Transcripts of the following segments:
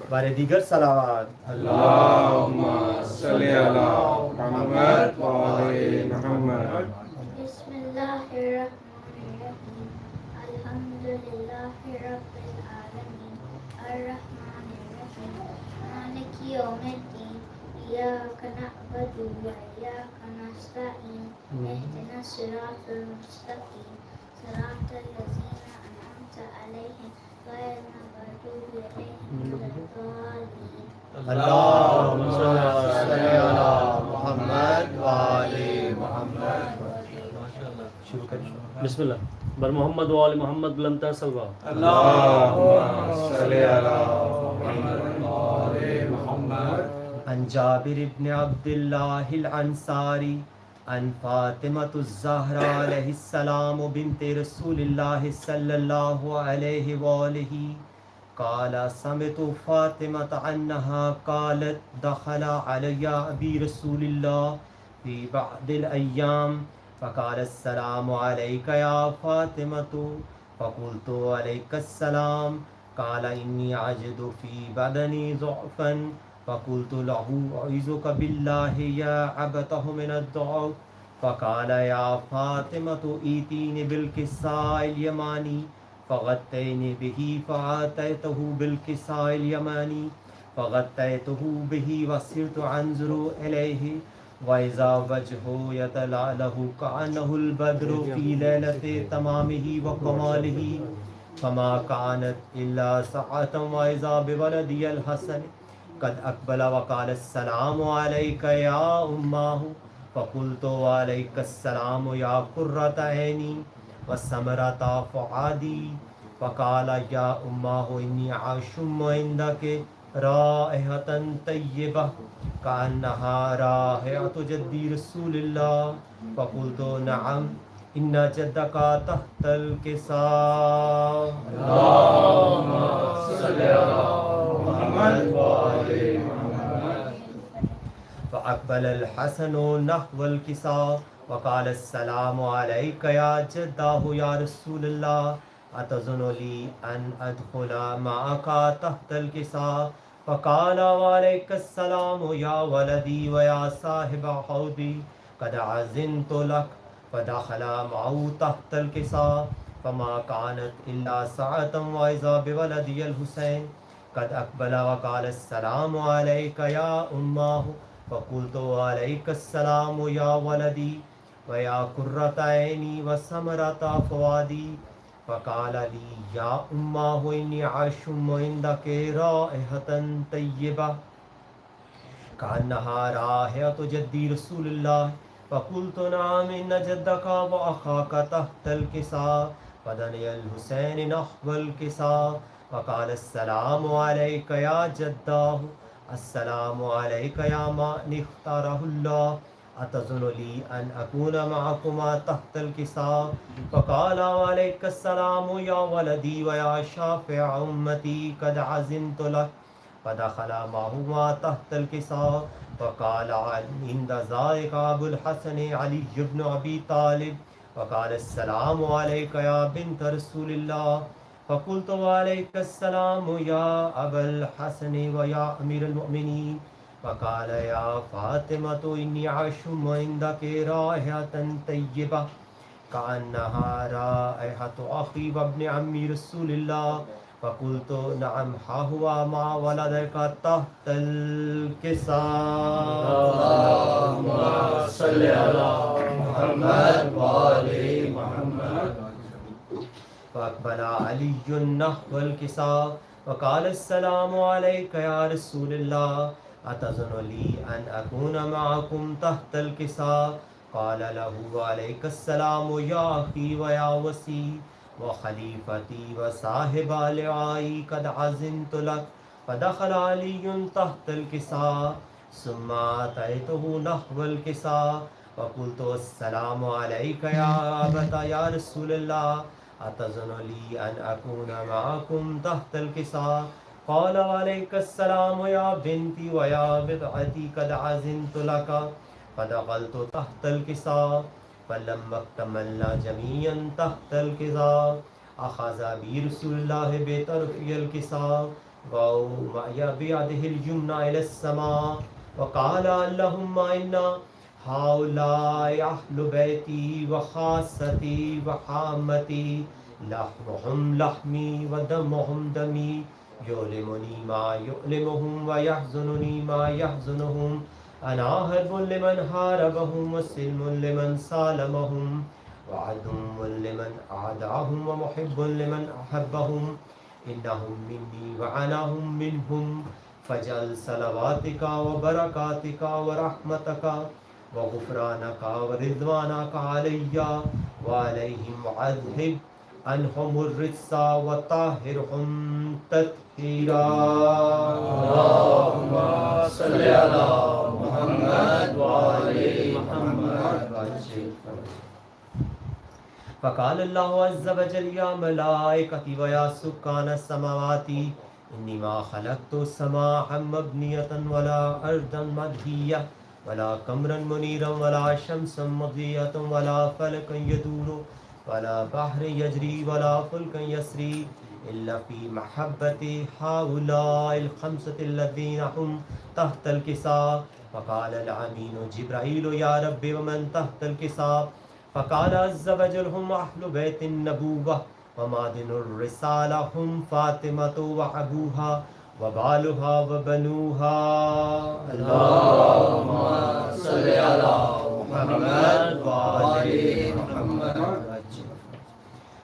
بارے دیگر صلوات اللہم صلی علی محمد و آل محمد. بسم اللہ الرحمن الرحیم الحمد للہ رب العالمین الرحمن الرحیم مالک یوم الدین ایاک نعبد و ایاک نستعین اہدنا الصراط المستقیم صراط الذین انعمت علیہم غیر المغضوب علیہم ولا الضالین. اللہم صلی علی محمد و آل محمد. شروع کریں. بسم اللہ. بر محمد و آل محمد بلندتر سلوا. اللہم صلی علی محمد و آل محمد. عن جابر بن عبد اللہ الانصاری عن فاطمة الزہرا علیہ السلام بنت رسول اللہ صلی اللہ علیہ وآلہ قال سمعت فاطمة عنها قالت دخل علی ابی رسول اللہ فی بعض الایام فقال السلام علیک یا فاطمة فقلت علیک السلام قال انی اجد فی بدنی ضعفا فقلت له اعوذک باللہ یا عبته من الضعف فقال یا فاطمة ایتینی بالکساء الیمانی فغطینی به فآتیته بالکساء الیمانی فغطیته به وصرت انظر الیہ وَإِذَا وَجْهُ يَتَلَأْلَهُ كَأَنَّهُ الْبَدْرُ فِي لَيْلَةِ تَمَامِهِ وَكَمَالِهِ فَمَا كَانَتْ إِلَّا سَاعَةً وَإِذَا بِوَلَدِيَ الْحَسَنِ قَدْ أَقْبَلَ وَقَالَ السَّلَامُ عَلَيْكَ يَا أُمَّهُ فَقُلْتُ وَعَلَيْكَ السَّلَامُ يَا قُرَّةَ عَيْنِي وَثَمَرَةَ فُؤَادِي فَقَالَ يَا أُمَّهُ إِنِّي أَشُمُّ عِندَكِ رائحة طيبة كأنها رائحة جد رسول الله فقلت نعم إن جدك تحت الكساء. اللہم صلی علی محمد و آل محمد. فأقبل الحسن نحو الكساء وقال السلام عليك يا جداه يا رسول الله أتظن لي أن أدخل معك تحت الكساء فقال وعليك السلام يا ولدي ويا صاحب حوضي قد عزمت لك فدخل معه تحت الكساء فما كانت إلا ساعة وإذا بولدي الحسين قد أقبل وقال السلام عليك يا أمه فقلت وعليك السلام يا ولدي ويا قرة عيني وثمرة فؤادي فقال لي يا أمه إني أشم عندك رائحة طيبة كأنها رائحة جد رسول الله فقلت نعم إن جدك وأخاك تحت الكساء فدني الحسين نحو الكساء وقال السلام عليك يا جداه السلام عليك يا من اختاره الله أتظن لي أن أكون معكما تحت الكساء فقال وعليك السلام يا ولدي ويا شافع أمتي قد عزمت لك فدخل معهما تحت الكساء فقال عند ذلك أبو الحسن علي بن أبي طالب وقال السلام عليك يا بنت رسول الله فقلت وعليك السلام يا أبا الحسن ويا أمير المؤمنين فقال يا فاطمة إني أشم عندك رائحة طيبة كأنها رائحة أخي وابن عمي رسول الله فقلت نعم ها هو ما ولدك تحت الكساء. اللہم صلی علی محمد و آل محمد. فأقبل علي نحو الكساء وقال السلام عليك يا رسول الله أتظن لي أن أكون معكم تحت الكساء قال له وعليك السلام يا أخي ويا وسي وخليفتي وصاحب لعائي قد عزمت لك فدخل علي تحت الكساء ثم أتيته نحو الكساء وقلت السلام عليك يا أبت يا رسول الله أتظن لي أن أكون معكم تحت الكساء قال وعليك السلام يا بنتي ويا بضعتي قد عزمت لك فدخلت تحت الكساء فلما اكتملنا جميعا تحت الكساء أخذ برسول الله بطرفي الكساء وأومأ بيده اليمنى إلى السماء وقال اللهم إن هؤلاء أهل بيتي وخاصتي وحامتي لحمهم لحمي ودمهم دمي يؤلمني ما يؤلمهم ويحزنني ما يحزنهم أنا حرب لمن حاربهم وسلم لمن سالمهم وعدو لمن عاداهم ومحب لمن أحبهم إنهم مني وأنا منهم فاجعل صلواتك وبركاتك ورحمتك وغفرانك ورضوانك علي وعليهم وأذهب عنهم الرجس وطهرهم تطهيرا. اللهم صل على محمد وآل محمد. فقال الله عز وجل يا ملائكتي ويا سكان السماوات إني ما خلقت السماء مبنية ولا أرضا مدهية ولا قمرا منيرا ولا شمسا مضيئة ولا فلكا يدور ولا بحر يجري ولا فلكا يسري إلا في محبة هؤلاء الخمسة الذين هم تحت الكساء. فقال الأمين جبرائيل يا رب ومن تحت الكساء؟ فقال عز وجل هم أهل بيت النبوة ومعدن الرسالة هم فاطمة وأبوها وبالها وبنوها. اللهم صل على محمد وآل محمد.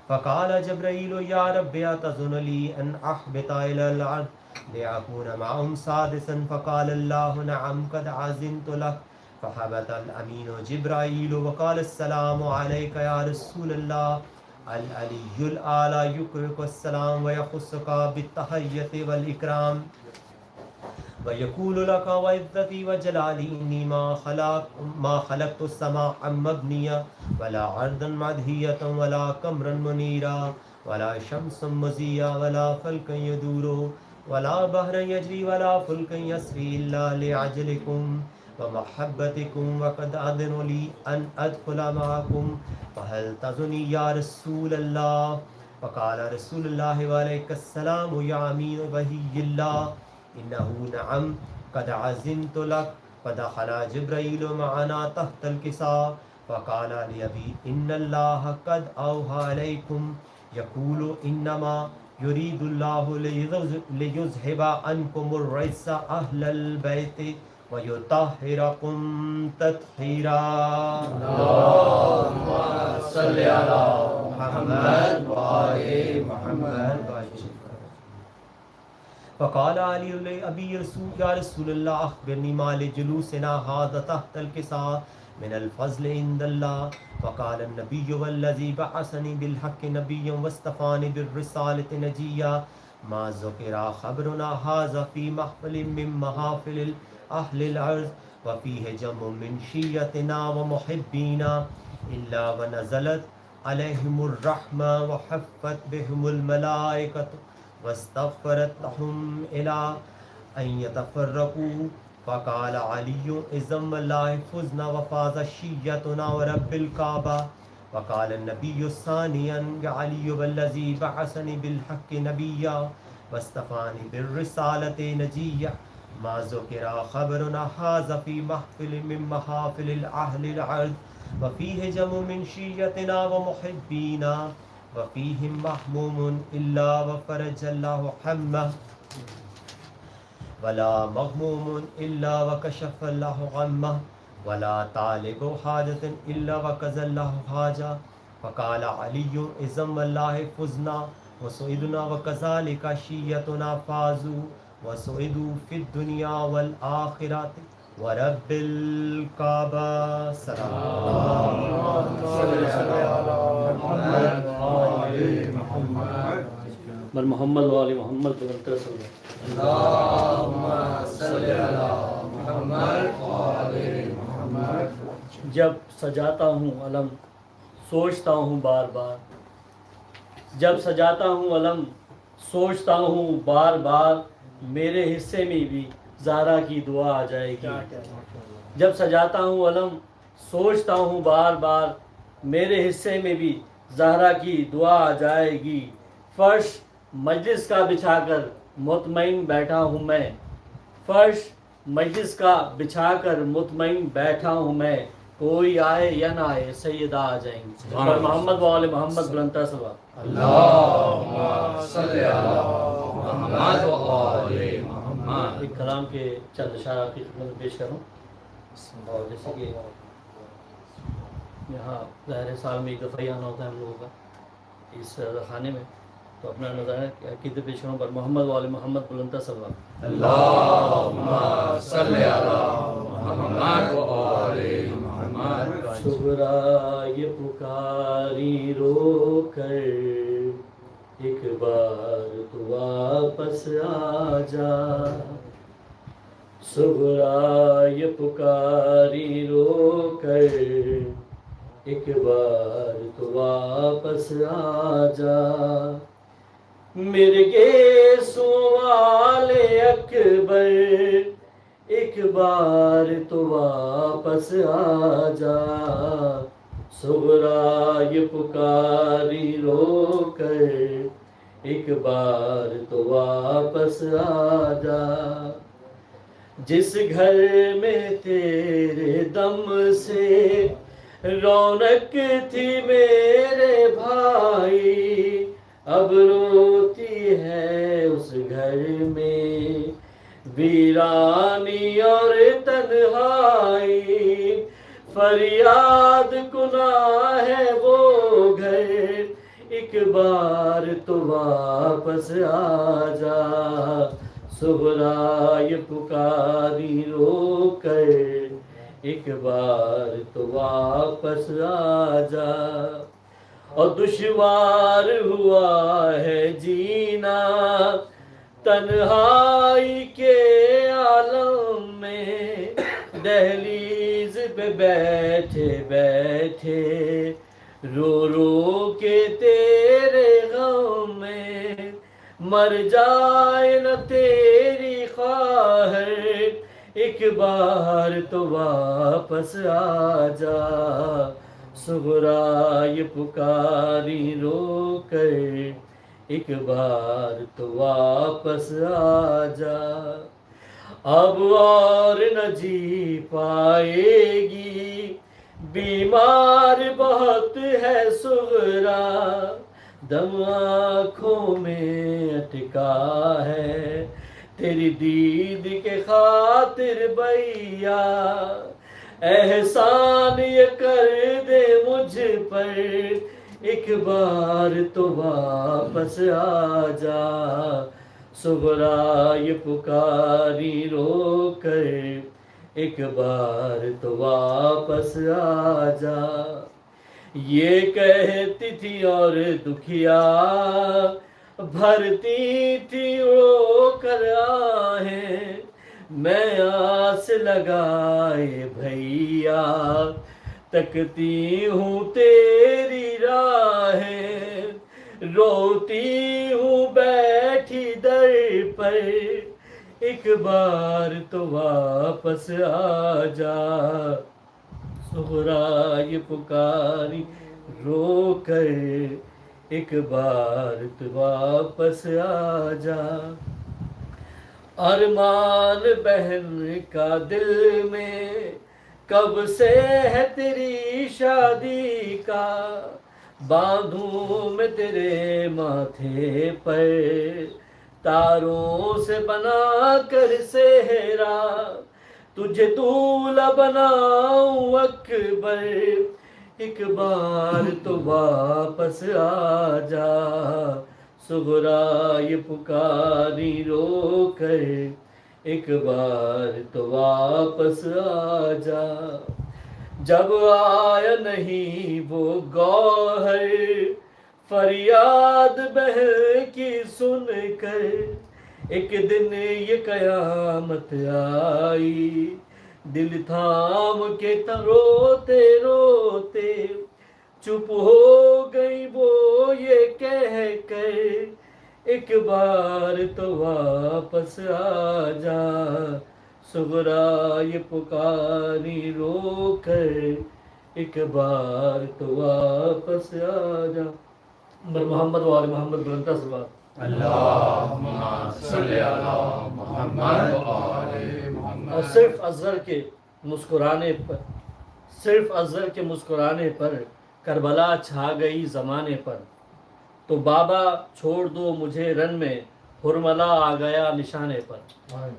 فقال جبرائيل يا رب أتظن لي أن أحبط إلى الأرض لأكون معهم سادسا؟ فقال الله نعم قد عزمت لك. فهبط الأمين جبرائيل وقال السلام عليك يا رسول الله. العلي الأعلى يقرئك السلام ويخصك بالتحية والإكرام ويقول لك وعزتي وجلالي إني ما خلقت السماء مبنية ولا أرضا مدهية ولا قمرا منيرا ولا شمس مضيئة ولا فلكا يدور ولا بحرا يجري ولا فلكا يسري إلا لأجلكم ومحبتكم وقد أذن لي أن أدخل معكم فهل تظني يا رسول الله؟ فقال رسول الله وعليك السلام يا أمين وحي الله إنه نعم قد عزمت لك. فدخل جبرائيل معنا تحت الكساء فقال لأبي إن الله قد أوحى عليكم يقول إنما يريد الله ليذهب عنكم الرجس أهل البيت ويطهركم تطهيرا. اللهم صل على محمد وآل محمد. فقال علي لأبي يا رسول الله أخبرني ما لجلوسنا هذا تحت الكساء من الفضل عند الله. فقال النبي والذي بعثني بالحق نبيا واصطفاني بالرسالة نجيا ما ذكر خبرنا هذا في محفل من محافل أهل الأرض وفيه جم من شيعتنا ومحبينا إلا ونزلت عليهم الرحمة وحفت بهم الملائكة واستغفرت لهم إلى أن يتفرقوا. فقال علي إذا والله فزنا وفاز شيعتنا ورب الكعبة. وقال النبي ثانيا علي والذي بعثني بالحق نبيا واصطفاني بالرسالة نجيا ما ذكر خبرنا هذا في محفل من محافل أهل الأرض وفيه جم من شيعتنا ومحبينا وفيهم محموم إلا وفرج الله حمه ولا مغموم إلا وكشف الله غمه ولا طالب حاجة إلا وقضى الله حاجة. فقال علي إذا والله فزنا وسعدنا وكذلك شيعتنا فازوا وسعدوا في الدنيا والآخرة ورب الكعبة. سلام. اللهم صل على محمد وآل محمد. بر محمد وآل محمد بلندتر صلوات. اللهم صل على محمد وآل محمد. جب سجاتا ہوں علم سوچتا ہوں بار بار. جب سجاتا ہوں علم سوچتا ہوں بار بار میرے حصے میں بھی زہرا کی دعا آ جائے گی. جب سجاتا ہوں علم سوچتا ہوں بار بار میرے حصے میں بھی زہرا کی دعا آ جائے گی، فرش مجلس کا بچھا کر مطمئن بیٹھا ہوں میں، فرش مجلس کا بچھا کر مطمئن بیٹھا ہوں میں، کوئی آئے یا نہ آئے سیدہ آ جائیں گی۔ پر محمد و آل محمد بلندہ سوا اللہم صلی علی محمد و آل محمد۔ ایک کلام کے چند اشارات کی خدمت میں پیش کروں، اور جیسے کہ یہاں ظاہر سال میں ایک دفعہ ہی آنا ہوتا ہے ہم لوگوں کا اس خانے میں، تو اپنا نظارہ عقیدت پیش کروں پر محمد و آل محمد بلندہ سوا اللہم صلی علی محمد و آل محمد۔ صغرا یہ پکاری رو کر ایک بار تو واپس آ جا، صغرا یہ پکاری رو کر ایک بار تو واپس آ جا، مرغے سوال اکبر ایک بار تو واپس آ جا، صغرا یہ پکاری رو کر ایک بار تو واپس آ جا، جس گھر میں تیرے دم سے رونق تھی میرے بھائی، اب روتی ہے اس گھر میں ویرانی اور تنہائی، فریاد کناں ہے وہ گھر ایک بار تو واپس آ جا، صغرا یہ پکاری رو کر ایک بار تو واپس آ جا، اور دشوار ہوا ہے جینا تنہائی کے عالم میں، دہلیز پہ بیٹھے بیٹھے رو رو کے تیرے غم میں، مر جائے نہ تیری خواہر ایک بار تو واپس آ جا، صغرا یہ پکاری رو کر ایک بار تو واپس آ جا، اب اور نہ جی پائے گی بیمار بہت ہے صغرا، دم آنکھوں میں اٹکا ہے تیری دید کے خاطر بھیا، احسان یہ کر دے مجھ پر ایک بار تو واپس آ جا، صغرا یہ پکاری رو کر ایک بار تو واپس آ جا، یہ کہتی تھی اور دکھیا بھرتی تھی رو کر آہیں، میں آس لگائے بھیا تکتی ہوں تیری راہیں، روتی ہوں بیٹھی در پر ایک بار تو واپس آ جا، صغرا یہ پکاری رو کر ایک بار تو واپس آ جا، ارمان بہن کا دل میں کب سے ہے تیری شادی کا، باندھوں میں تیرے ماتھے پر تاروں سے بنا کر سہرا، تجھے دولہا بناؤں اکبر ایک بار تو واپس آ جا، صغرا یہ پکاری رو کر ایک بار تو واپس آ جا، جب آیا نہیں وہ گوہر فریاد بہن کی سن کر، ایک دن یہ قیامت آئی دل تھام کے روتے روتے، چپ ہو گئی وہ یہ کہہ کر ایک بار تو واپس آ جا، صغرا یہ پکاری رو کر ایک بار تو واپس آ جا. بر محمد و آل محمد بلند صلوات. اللہم صلی علی محمد و آل محمد. اور صرف اظہر کے مسکرانے پر، صرف اظہر کے مسکرانے پر کربلا چھا گئی زمانے پر. تو بابا چھوڑ دو مجھے رن میں، ہرملا آ گیا نشانے پر.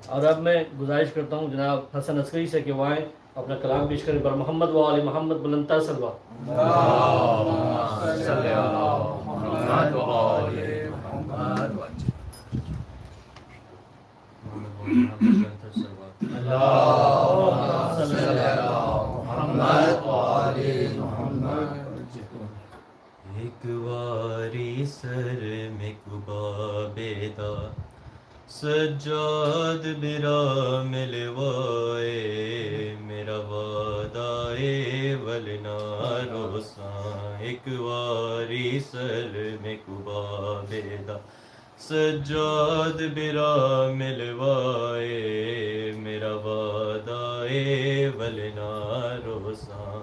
اور اب میں گزارش کرتا ہوں جناب حسن عسکری سے کہ وہ آئیں اپنا کلام پیش کریں. بر محمد و آل محمد بلند صلوات. اللہم صلی علی محمد و آل محمد. اللہم صلی علی محمد و آل محمد. ایک واری سر میں کبا بیدا سجاد برا ملوائے میرا وعدائے ولنا روساں. ایک واری سر میں کبا بیدا سجاد برا ملوائے میرا وعدائے ولنا روساں.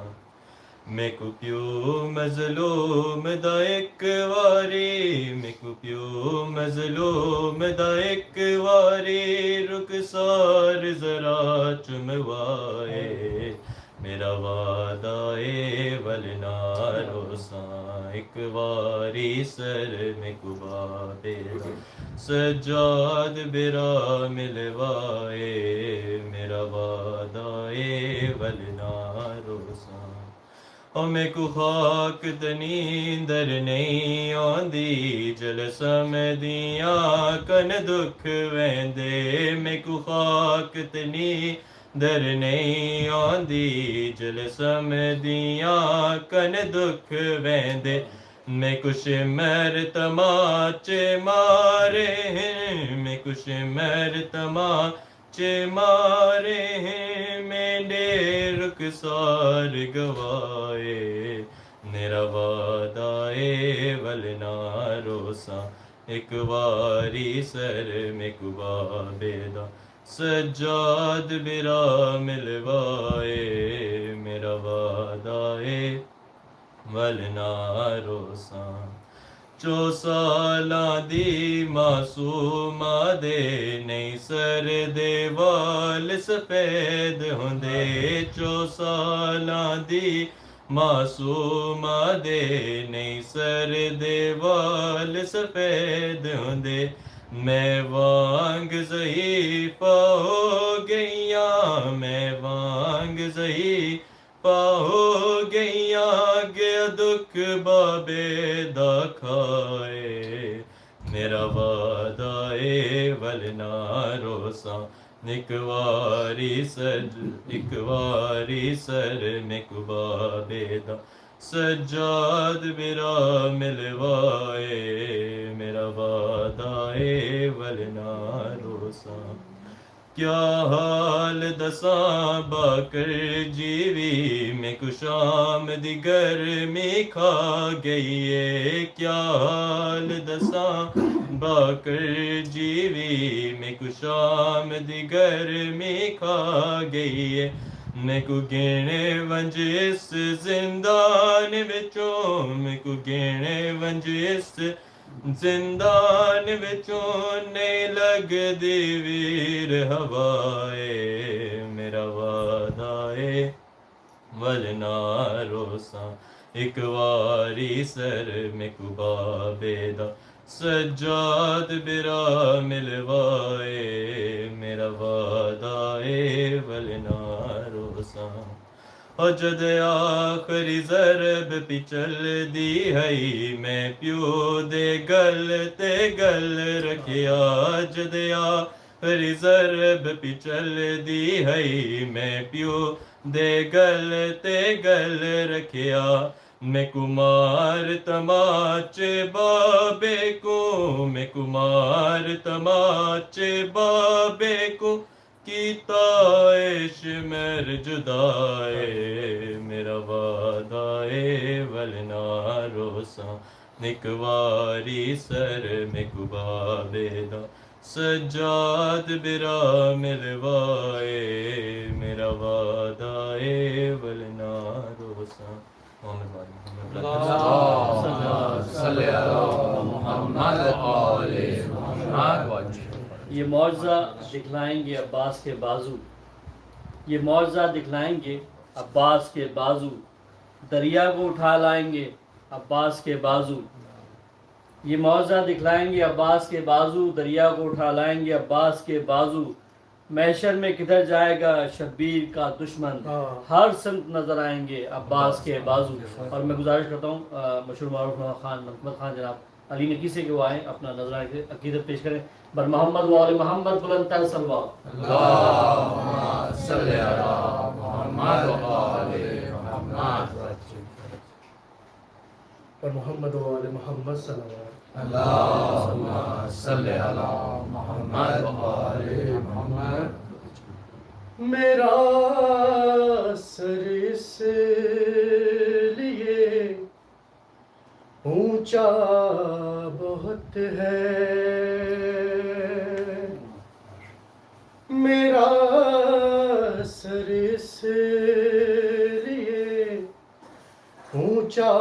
میں کو پیو مظلوم دا ایک واری، میں کو پیو مظلوم دا ایک واری، رخسار ذرا چموائے میرا وعدہ اے ولنا روساں. ایک واری سر میں کبا بیدا سجاد برا ملوائے میرا وعدہ اے ولنا روساں. اور میں کو خاک تنی در نہیں آندی جلسہ میں دیاں کن دکھ ویندے. میں کو خاک تنی در نہیں آندی جلسہ میں دیاں کن دکھ ویندے. میں کچھ مر تماچے مارے ہیں، میں کچھ مر تماچے مارے ہیں، میں نے رخسار گوائے میرا وعدہ اے ولنا روساں. ایک واری سر میں کبا بیدا سجاد برا ملوائے میرا وعدہ اے ولنا روساں. 4 سالاں دی معصومہ دے نہیں سر دے وال سفید ہوندے. 4 سالاں دی معصومہ دے نہیں سر دے وال سفید ہوندے. میں وانگ ضعیفہ ہو گئیاں، میں وانگ ضعیفہ ہو گئیاں، گیا دکھ بابے دا کھائے میرا وعدہ اے ولنا روساں. ایک واری سر میں کبا بیدا سجاد برا ملوائے میرا وعدہ اے ولنا روساں. کیا حال دساں باکر جیوی میں کو شام دی گرمی کھا گئی ہے. کیا حال دساں باکر جیوی میں کو شام دی گرمی کھا گئی ہے. میں کو گینے ونج اس زندان وچوں، میں کو گینے ونج اس زندان وچوں نہیں لگ دی ویر ہوائے میرا وعدہ اے ولنا روساں. ایک واری سر میں کبا بیدا سجاد برا ملوائے میرا وعدہ اے ولنا روساں. اور جد آخری ضرب پچل دی ہے میں پیو دے گل تے گل رکھیا. جد آخری ضرب پچل دی ہے میں پیو دے گل تے گل رکھیا. میں کمار تماچے بابے کو، میں کمار تماچے بابے کو کیتا عیش مر جدائے میرا وعدہ اے ولنا روساں. ایک واری سر میں کبا بیدا سجاد برا ملوائے میرا وعدہ اے ولنا روساں. والسلام محمد وآل محمد صلی علی محمد و آل محمد. یہ معجزہ دکھلائیں گے عباس کے بازو، یہ معجزہ دکھلائیں گے عباس کے بازو، دریا کو اٹھا لائیں گے عباس کے بازو. یہ معجزہ دکھلائیں گے عباس کے بازو، دریا کو اٹھا لائیں گے عباس کے بازو. محشر میں کدھر جائے گا شبیر کا دشمن، ہر سمت نظر آئیں گے عباس کے بازو. اور میں گزارش کرتا ہوں مشہور معروف نواز خان محمد خان جناب علی نقی سے کہ وہ آئیں اپنا نظرانہ عقیدت پیش کریں. بر محمد و آل محمد بلند تر صلوات. اللہم صلی علی محمد و آل محمد. اور محمد و آل محمد صلوات. اللہم صلی علی محمد و آل محمد. میرا سر اس لیے اونچا بہت ہے، میرا سر اس لیے اونچا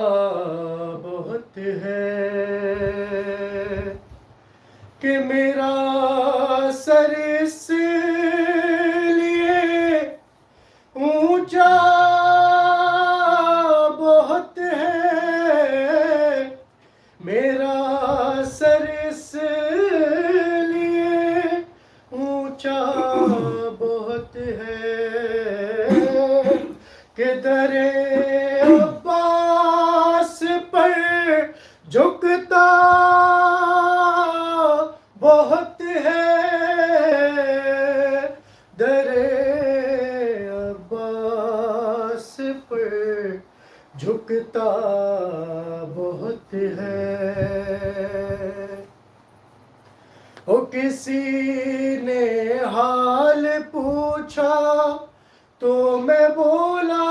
بہت ہے کہ میرا سر اس لیے اونچا بہت ہے، میرا سر اس لیے اونچا بہت ہے کہ در عباس پر جھکتا بہت ہے، در عباس پر جھکتا بہت ہے. او کسی نے حال پوچھا تو میں بولا،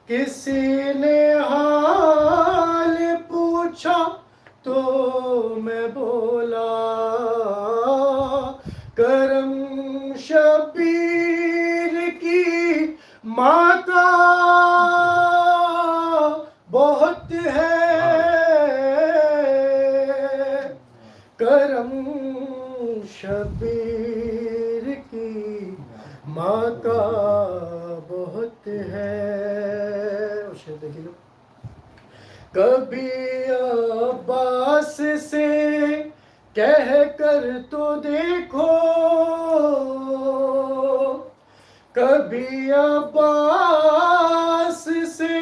کسی نے حال پوچھا تو میں بولا، کرم شبیر کی ماں کا بہت ہے، کرم شبیر کی ماں کا بہت ہے. کبھی عباس سے کہہ کر تو دیکھو، کبھی عباس سے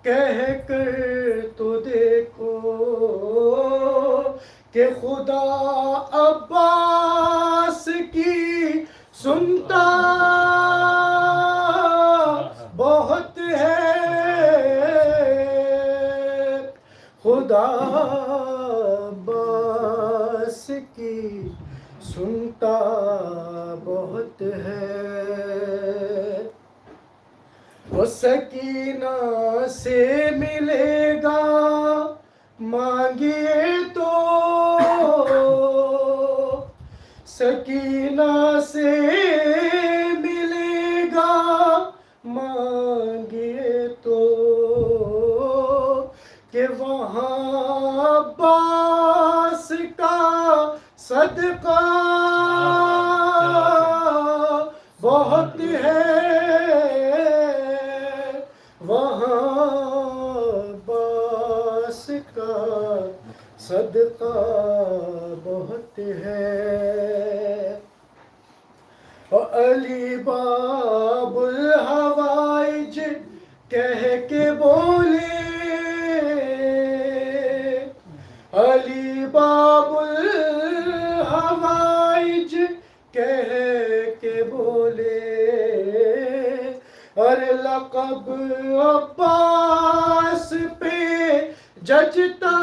کہہ کر تو دیکھو کہ خدا عباس کی سنتا بہت ہے، خدا عباس کی سنتا بہت ہے. وہ سکینہ سے ملے گا مانگیے تو، سکینہ سے ملے گا مانگیے تو، کہ وہاں عباس کا صدقہ بہت ہے، وہاں عباس کا صدقہ بہت ہے. اور علی باب الحوائج کہہ کے بولے، علی باب الحوائج کہہ کے بولے، اور لقب عباس پہ ججتا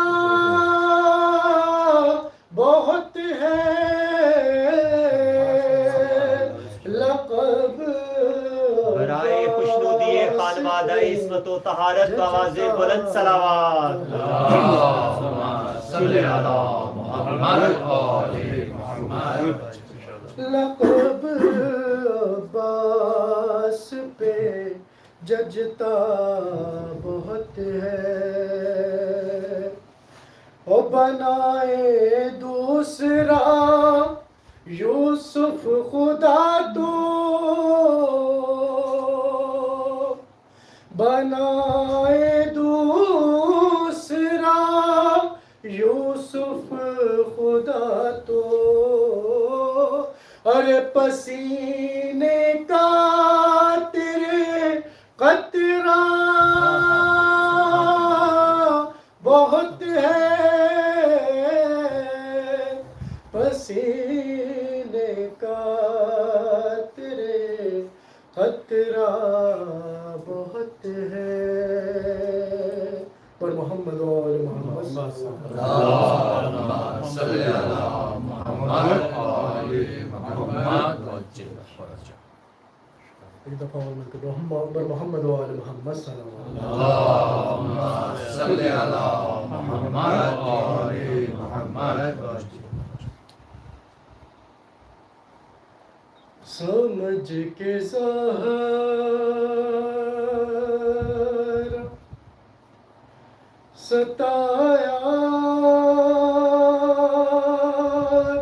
بہت ہے، لقب برائے خوشنودی خانوادہ عصمت و طہارت بآواز بلند صلوات. اللہم صلی علی محمد و آل محمد. لقب عباس بے ججتا بہت ہے، او بنائے دوسرا یوسف خدا تو، بنائے دوسرا یوسف خدا تو، ارے پسینے کا تیرے قطرہ بہت ہے، پسینے کا تیرے قطرہ بہت ہے، پر محمد و آل محمد اللهم صل على محمد وآل محمد وعجل فرجه. ایک دفعہ اور مل کر پر محمد و آل محمد صلی اللہ علیہ اللهم صل على محمد وآل محمد وعجل. سمجھ کے ظاہر ستایا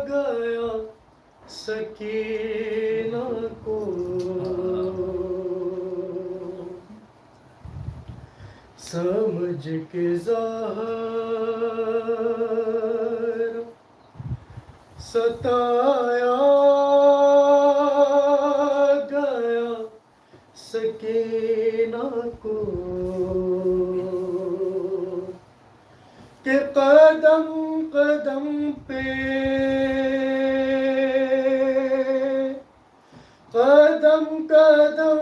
گیا سکینہ کو، سمجھ کے ظاہر ستایا گیا سکینہ کو، کہ قدم قدم پہ قدم قدم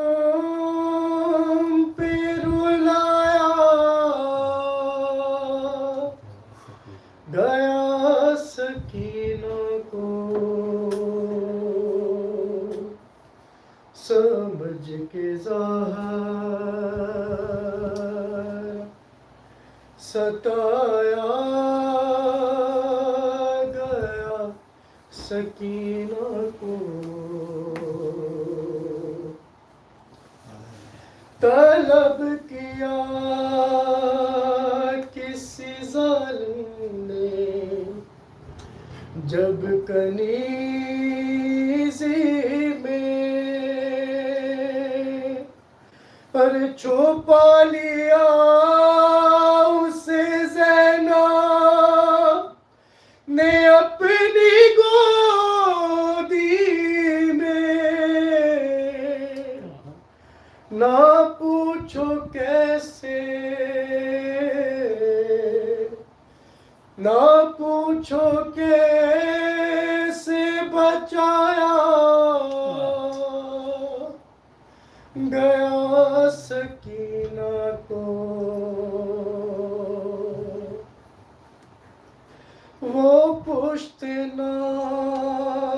پہ رلایا گیا سکینہ کو، سمجھ کے ظاہر ستایا گیا سکینہ کو، طلب کیا کسی ظالم نے جب کنیزی میں، پر چھپا لیا اسے زینب نے اپنی گودی میں، نہ پوچھو کیسے، نہ پوچھو کیسے بچایا گیا سکینہ کو، وہ پشت ناقہ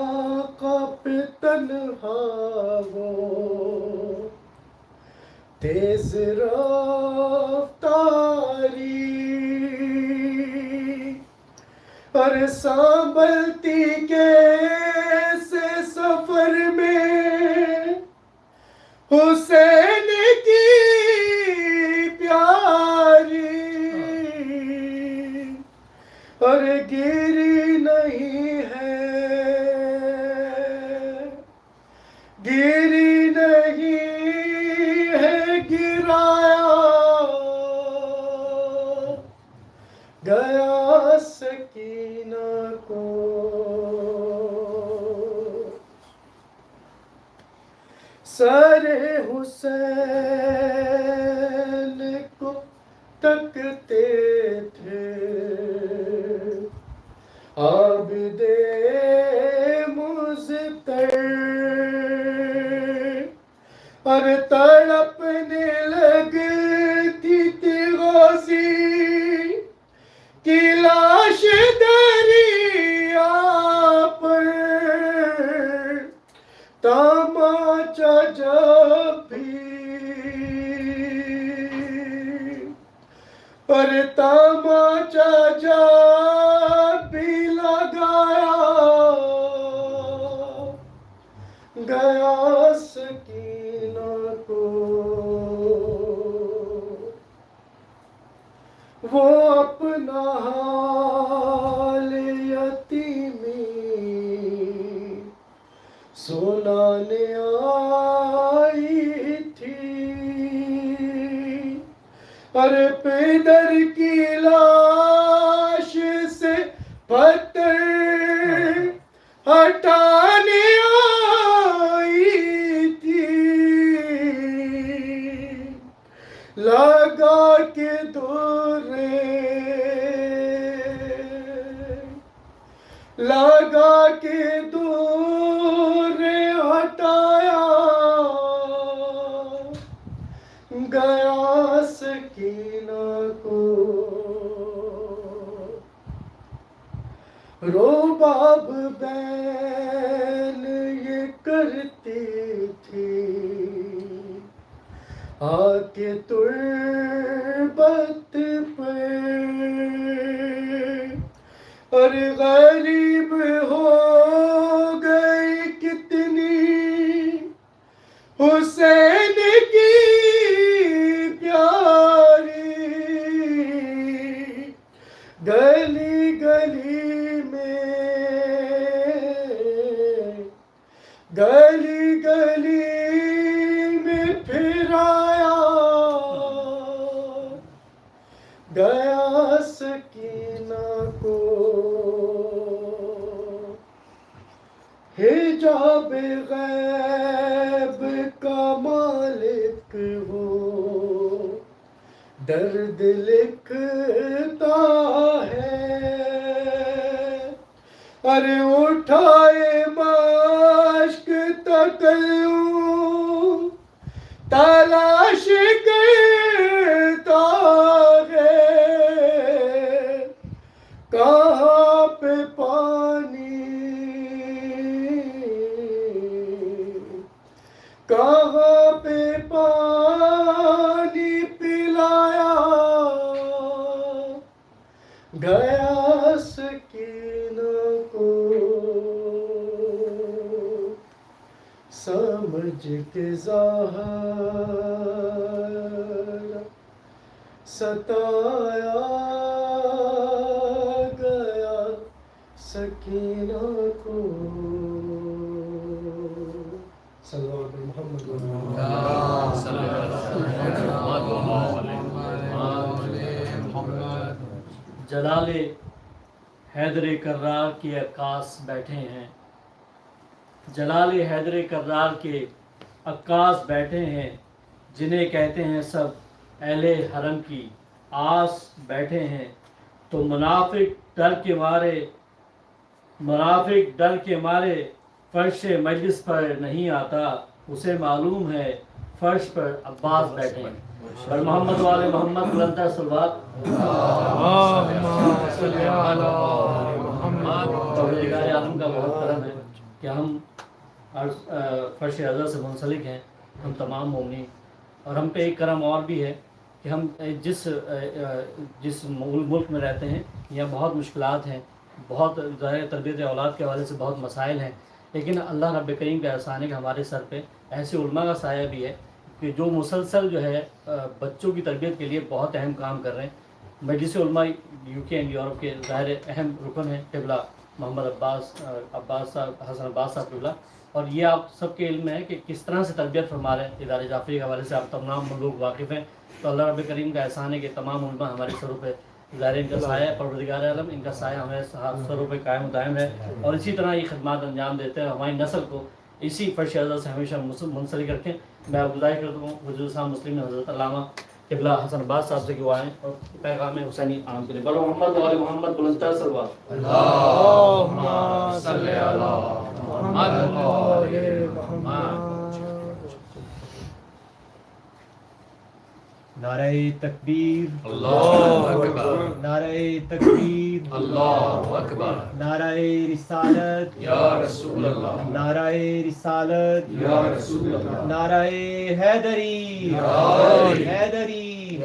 پہ تنہا وہ تیز رفتاری، پر سنبھلتی کیسے سفر میں حسین کی پیاری، اور گری نہیں ہے، گری نہیں ہے، گرایا گیا سکینہ کو، سر حسین کو تکتے تھے عابد مضطر، اور تڑپنے لگتی تھی غازی کی لاش دریا پر، تماچا جب بھی پر تماچا جب بھی لگایا گیا سکینہ کو، سنانے آئی تھی ارے پیدر کی لاش سے پتھر ہٹانے آئی تھی لگا کے لگا کے دور ہٹایا گیا سکینہ کو روباب بین یہ کرتی تھی آ کے تربت پہ اور غریب ہو گئی کتنی حسین کی پیاری گلی گلی میں پھر آیا گیا سکینہ کو حجاب غیب کا مالک ہو درد لکھتا ہے ارے اٹھائے مشک تکلم تلاش کرتا ہے کہاں پہ پانی کہاں پہ پانی پلایا گیا سکینہ کو سمجھ کے ظاہر ستایا گیا سکینہ کو صلی اللہ علیہ محمد جلال حیدر کرار کے عکاس بیٹھے ہیں جلال حیدر کرار کے عکاس بیٹھے ہیں جنہیں کہتے ہیں سب اہل حرم کی آس بیٹھے ہیں تو منافق ڈر کے مارے فرش مجلس پر نہیں آتا اسے معلوم ہے فرش پر عباس بیٹھے ہیں اور محمد والے محمد بلندہ صلوات پروردگار عالم کا بہت کرم ہے کہ ہم فرش ازل سے منسلک ہیں ہم تمام مومنین اور ہم پہ ایک کرم اور بھی ہے کہ ہم جس ملک میں رہتے ہیں یہاں بہت مشکلات ہیں بہت ظاہر تربیت اولاد کے حوالے سے بہت مسائل ہیں لیکن اللہ رب کریم کا احسان ہے کہ ہمارے سر پہ ایسے علماء کا سایہ بھی ہے کہ جو مسلسل جو ہے بچوں کی تربیت کے لیے بہت اہم کام کر رہے ہیں مجلس علماء یو کے اینڈ یورپ کے ظاہر اہم رکن ہیں قبلہ محمد عباس صاحب حسن عباس صاحب قبلہ اور یہ آپ سب کے علم میں ہے کہ کس طرح سے تربیت فرما رہے ہیں ادارے جعفری کے حوالے سے آپ تمام لوگ واقف ہیں تو اللہ رب کریم کا احسان ہے کہ تمام علماء ہمارے سروں پہ ظاہر ان کا سایہ پروردگار عالم ان کا سایہ ہمارے سروں پہ قائم و دائم ہے اور اسی طرح یہ خدمات انجام دیتے ہیں ہماری نسل کو اسی فرش ازل سے ہمیشہ منسلک رکھیں میں گزارش کرتا ہوں حضور صاحب مسلم میں حضرت علامہ قبلہ حسن عباس صاحب سے دعائیں اور پیغام حسینی عام کریں بلو محمد و آل محمد بلندتر صلوات اللہم صلی علی محمد و آل محمد نعرہ تکبیر اللہ اکبر نعرہ تکبیر اللہ اکبر نعرہ رسالت یا رسول اللہ نعرہ رسالت یا رسول اللہ نعرہ حیدری حیدری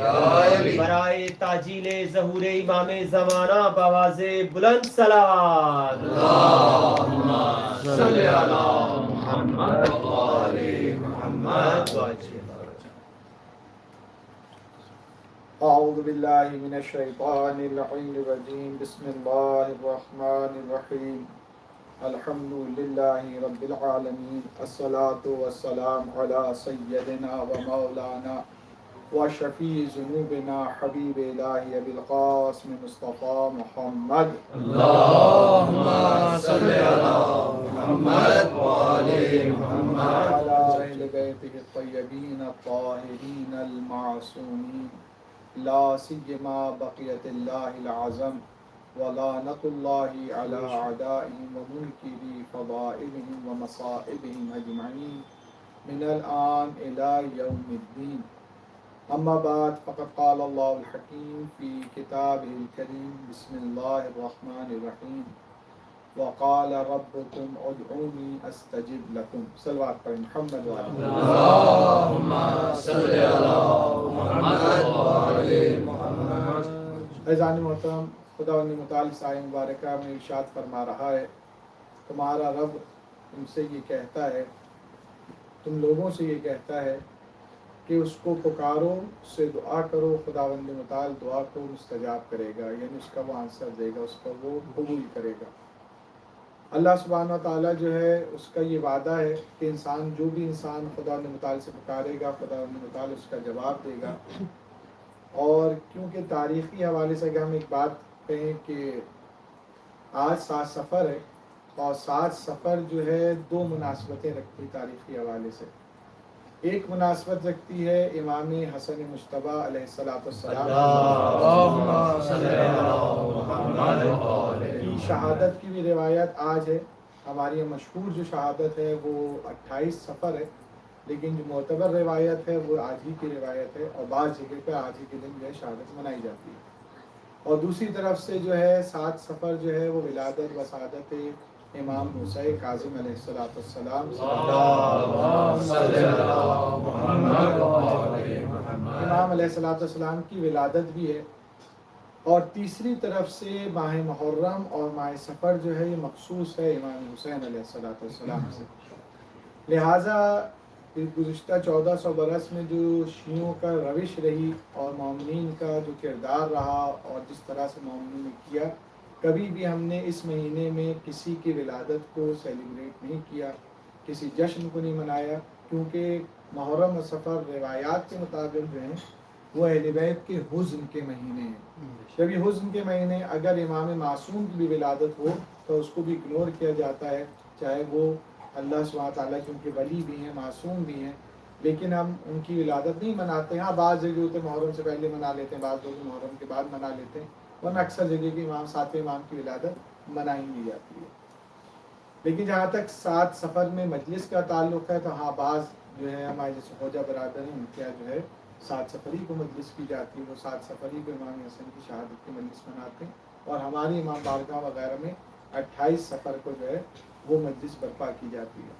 برائے تاجیل ظہور امام زمانہ بآواز بلند صلوات اللہم صلی علی محمد و آل محمد اعوذ باللہ من الشیطان اللعین الرجیم بسم اللہ الرحمن الرحیم الحمد للہ رب العالمین الصلاة والسلام علی سیدنا و مولانا و شفیع ذنوبنا حبیب الہی ابی القاسم مصطفیٰ محمد اللهم صل على محمد وآل محمد وعلى اہل بیتہ الطیبین الطاہرین المعصومین لا سیما بقیت اللہ العظم ولعنۃ اللہ علی اعدائهم ومنکری فضائلهم ومصائبهم اجمعین من الآن الى یوم الدین. اما بعد فقد قال اللہ الحکیم فی کتابہ الکریم بسم اللہ الرحمن الرحیم وقال ربکم ادعونی استجب لکم. صلوات پر محمد اللهم صل على محمد وآل محمد. عزیزان محترم، خداوند متعال اس آیہ مبارکہ میں ارشاد فرما رہا ہے تمہارا رب تم سے یہ کہتا ہے، تم لوگوں سے یہ کہتا ہے کہ اس کو پکارو، اس سے دعا کرو، خداوند متعال دعا کو مستجاب کرے گا، یعنی اس کا وہ آنسر دے گا، اس کا وہ قبول کرے گا. اللہ سبحانہ و تعالیٰ جو ہے اس کا یہ وعدہ ہے کہ جو بھی انسان خداوند متعال سے پکارے گا، خداوند متعال اس کا جواب دے گا. اور کیونکہ تاریخی حوالے سے اگر ہم ایک بات کہیں کہ آج 7 صفر ہے، اور 7 صفر جو ہے 2 مناسبتیں رکھتی تاریخی حوالے سے. ایک مناسبت رکھتی ہے امام حسن مجتبیٰ علیہ السلام کی شہادت کی بھی روایت آج ہے. ہماری مشہور جو شہادت ہے وہ 28 صفر ہے، لیکن جو معتبر روایت ہے وہ آج ہی کی روایت ہے، اور بعض جگہ پہ آج ہی کے دن جو ہے شہادت منائی جاتی ہے. اور دوسری طرف سے جو ہے 7 صفر جو ہے وہ ولادت و شہادت امام حسین کاظم علیہ السلام. امام علیہ السلام کی ولادت بھی ہے. اور تیسری طرف سے ماہ محرم اور ماہ صفر جو ہے یہ مخصوص ہے امام حسین علیہ السلام سے. لہٰذا گزشتہ 1400 برس میں جو شیعوں کا روش رہی اور مومنین کا جو کردار رہا اور جس طرح سے مومنین نے کیا، کبھی بھی ہم نے اس مہینے میں کسی کی ولادت کو سیلیبریٹ نہیں کیا، کسی جشن کو نہیں منایا، کیونکہ محرم و صفر روایات کے مطابق جو ہیں وہ اہل بیت کے حزن کے مہینے ہیں. جب یہ حزن کے مہینے اگر امام معصوم کی بھی ولادت ہو تو اس کو بھی اگنور کیا جاتا ہے، چاہے وہ اللہ سبحانہ تعالیٰ کے ان کے ولی بھی ہیں، معصوم بھی ہیں، لیکن ہم ان کی ولادت نہیں مناتے. ہاں بعض جگہ ہوتے محرم سے پہلے منا لیتے ہیں، بعض لوگ محرم کے بعد منا لیتے ہیں، ورنہ اکثر جگہ کے امام 7ویں امام کی ولادت منائی نہیں جاتی ہے. لیکن جہاں تک 7 صفر میں مجلس کا تعلق ہے تو ہاں بعض جو ہے ہمارے جیسے خوجہ برادر ہیں ان کے جو ہے 7 صفری کو مجلس کی جاتی ہے، وہ 7 صفری کو امام حسن کی شہادت کی مجلس مناتے ہیں. اور ہماری امام بارگاہ وغیرہ میں 28 صفر کو جو ہے وہ مجلس برپا کی جاتی ہے.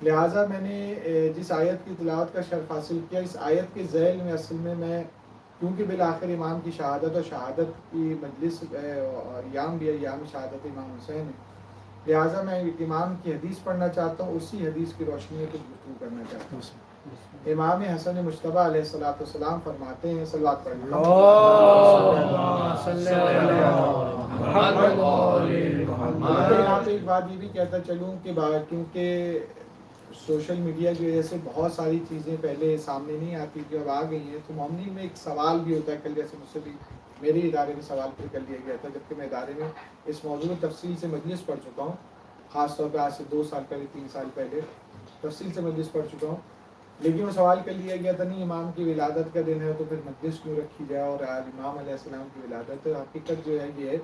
لہٰذا میں نے جس آیت کی تلاوت کا شرف حاصل کیا، اس آیت کے ذیل میں اصل میں کیونکہ بالآخر امام کی شہادت اور شہادت کی مجلس ایام بھی ایام شہادت امام حسین ہے، لہٰذا میں امام کی حدیث پڑھنا چاہتا ہوں، اسی حدیث کی روشنی میں کچھ گفتگو کرنا چاہتا ہوں. امام حسن مجتبیٰ علیہ السلام فرماتے ہیں، صلوات پڑھیں یہاں پہ ایک بات یہ بھی کہتا چلوں کہ کیونکہ سوشل میڈیا کی وجہ سے بہت ساری چیزیں پہلے سامنے نہیں آتی تھی، اب آ گئی ہیں، تو مومنین میں ایک سوال بھی ہوتا ہے. کل جیسے مجھ سے بھی میرے ادارے میں سوال پھر کر لیا گیا تھا، جبکہ میں ادارے میں اس موضوع میں تفصیل سے مجلس پڑھ چکا ہوں، خاص طور پہ آج سے 2 سال پہلے 3 سال پہلے تفصیل سے مجلس پڑھ چکا ہوں. لیکن وہ سوال کر لیا گیا تھا نہیں امام کی ولادت کا دن ہے تو پھر مجلس کیوں رکھی جائے، اور آج امام علیہ السلام کی ولادت ہے. حقیقت جو ہے یہ ہے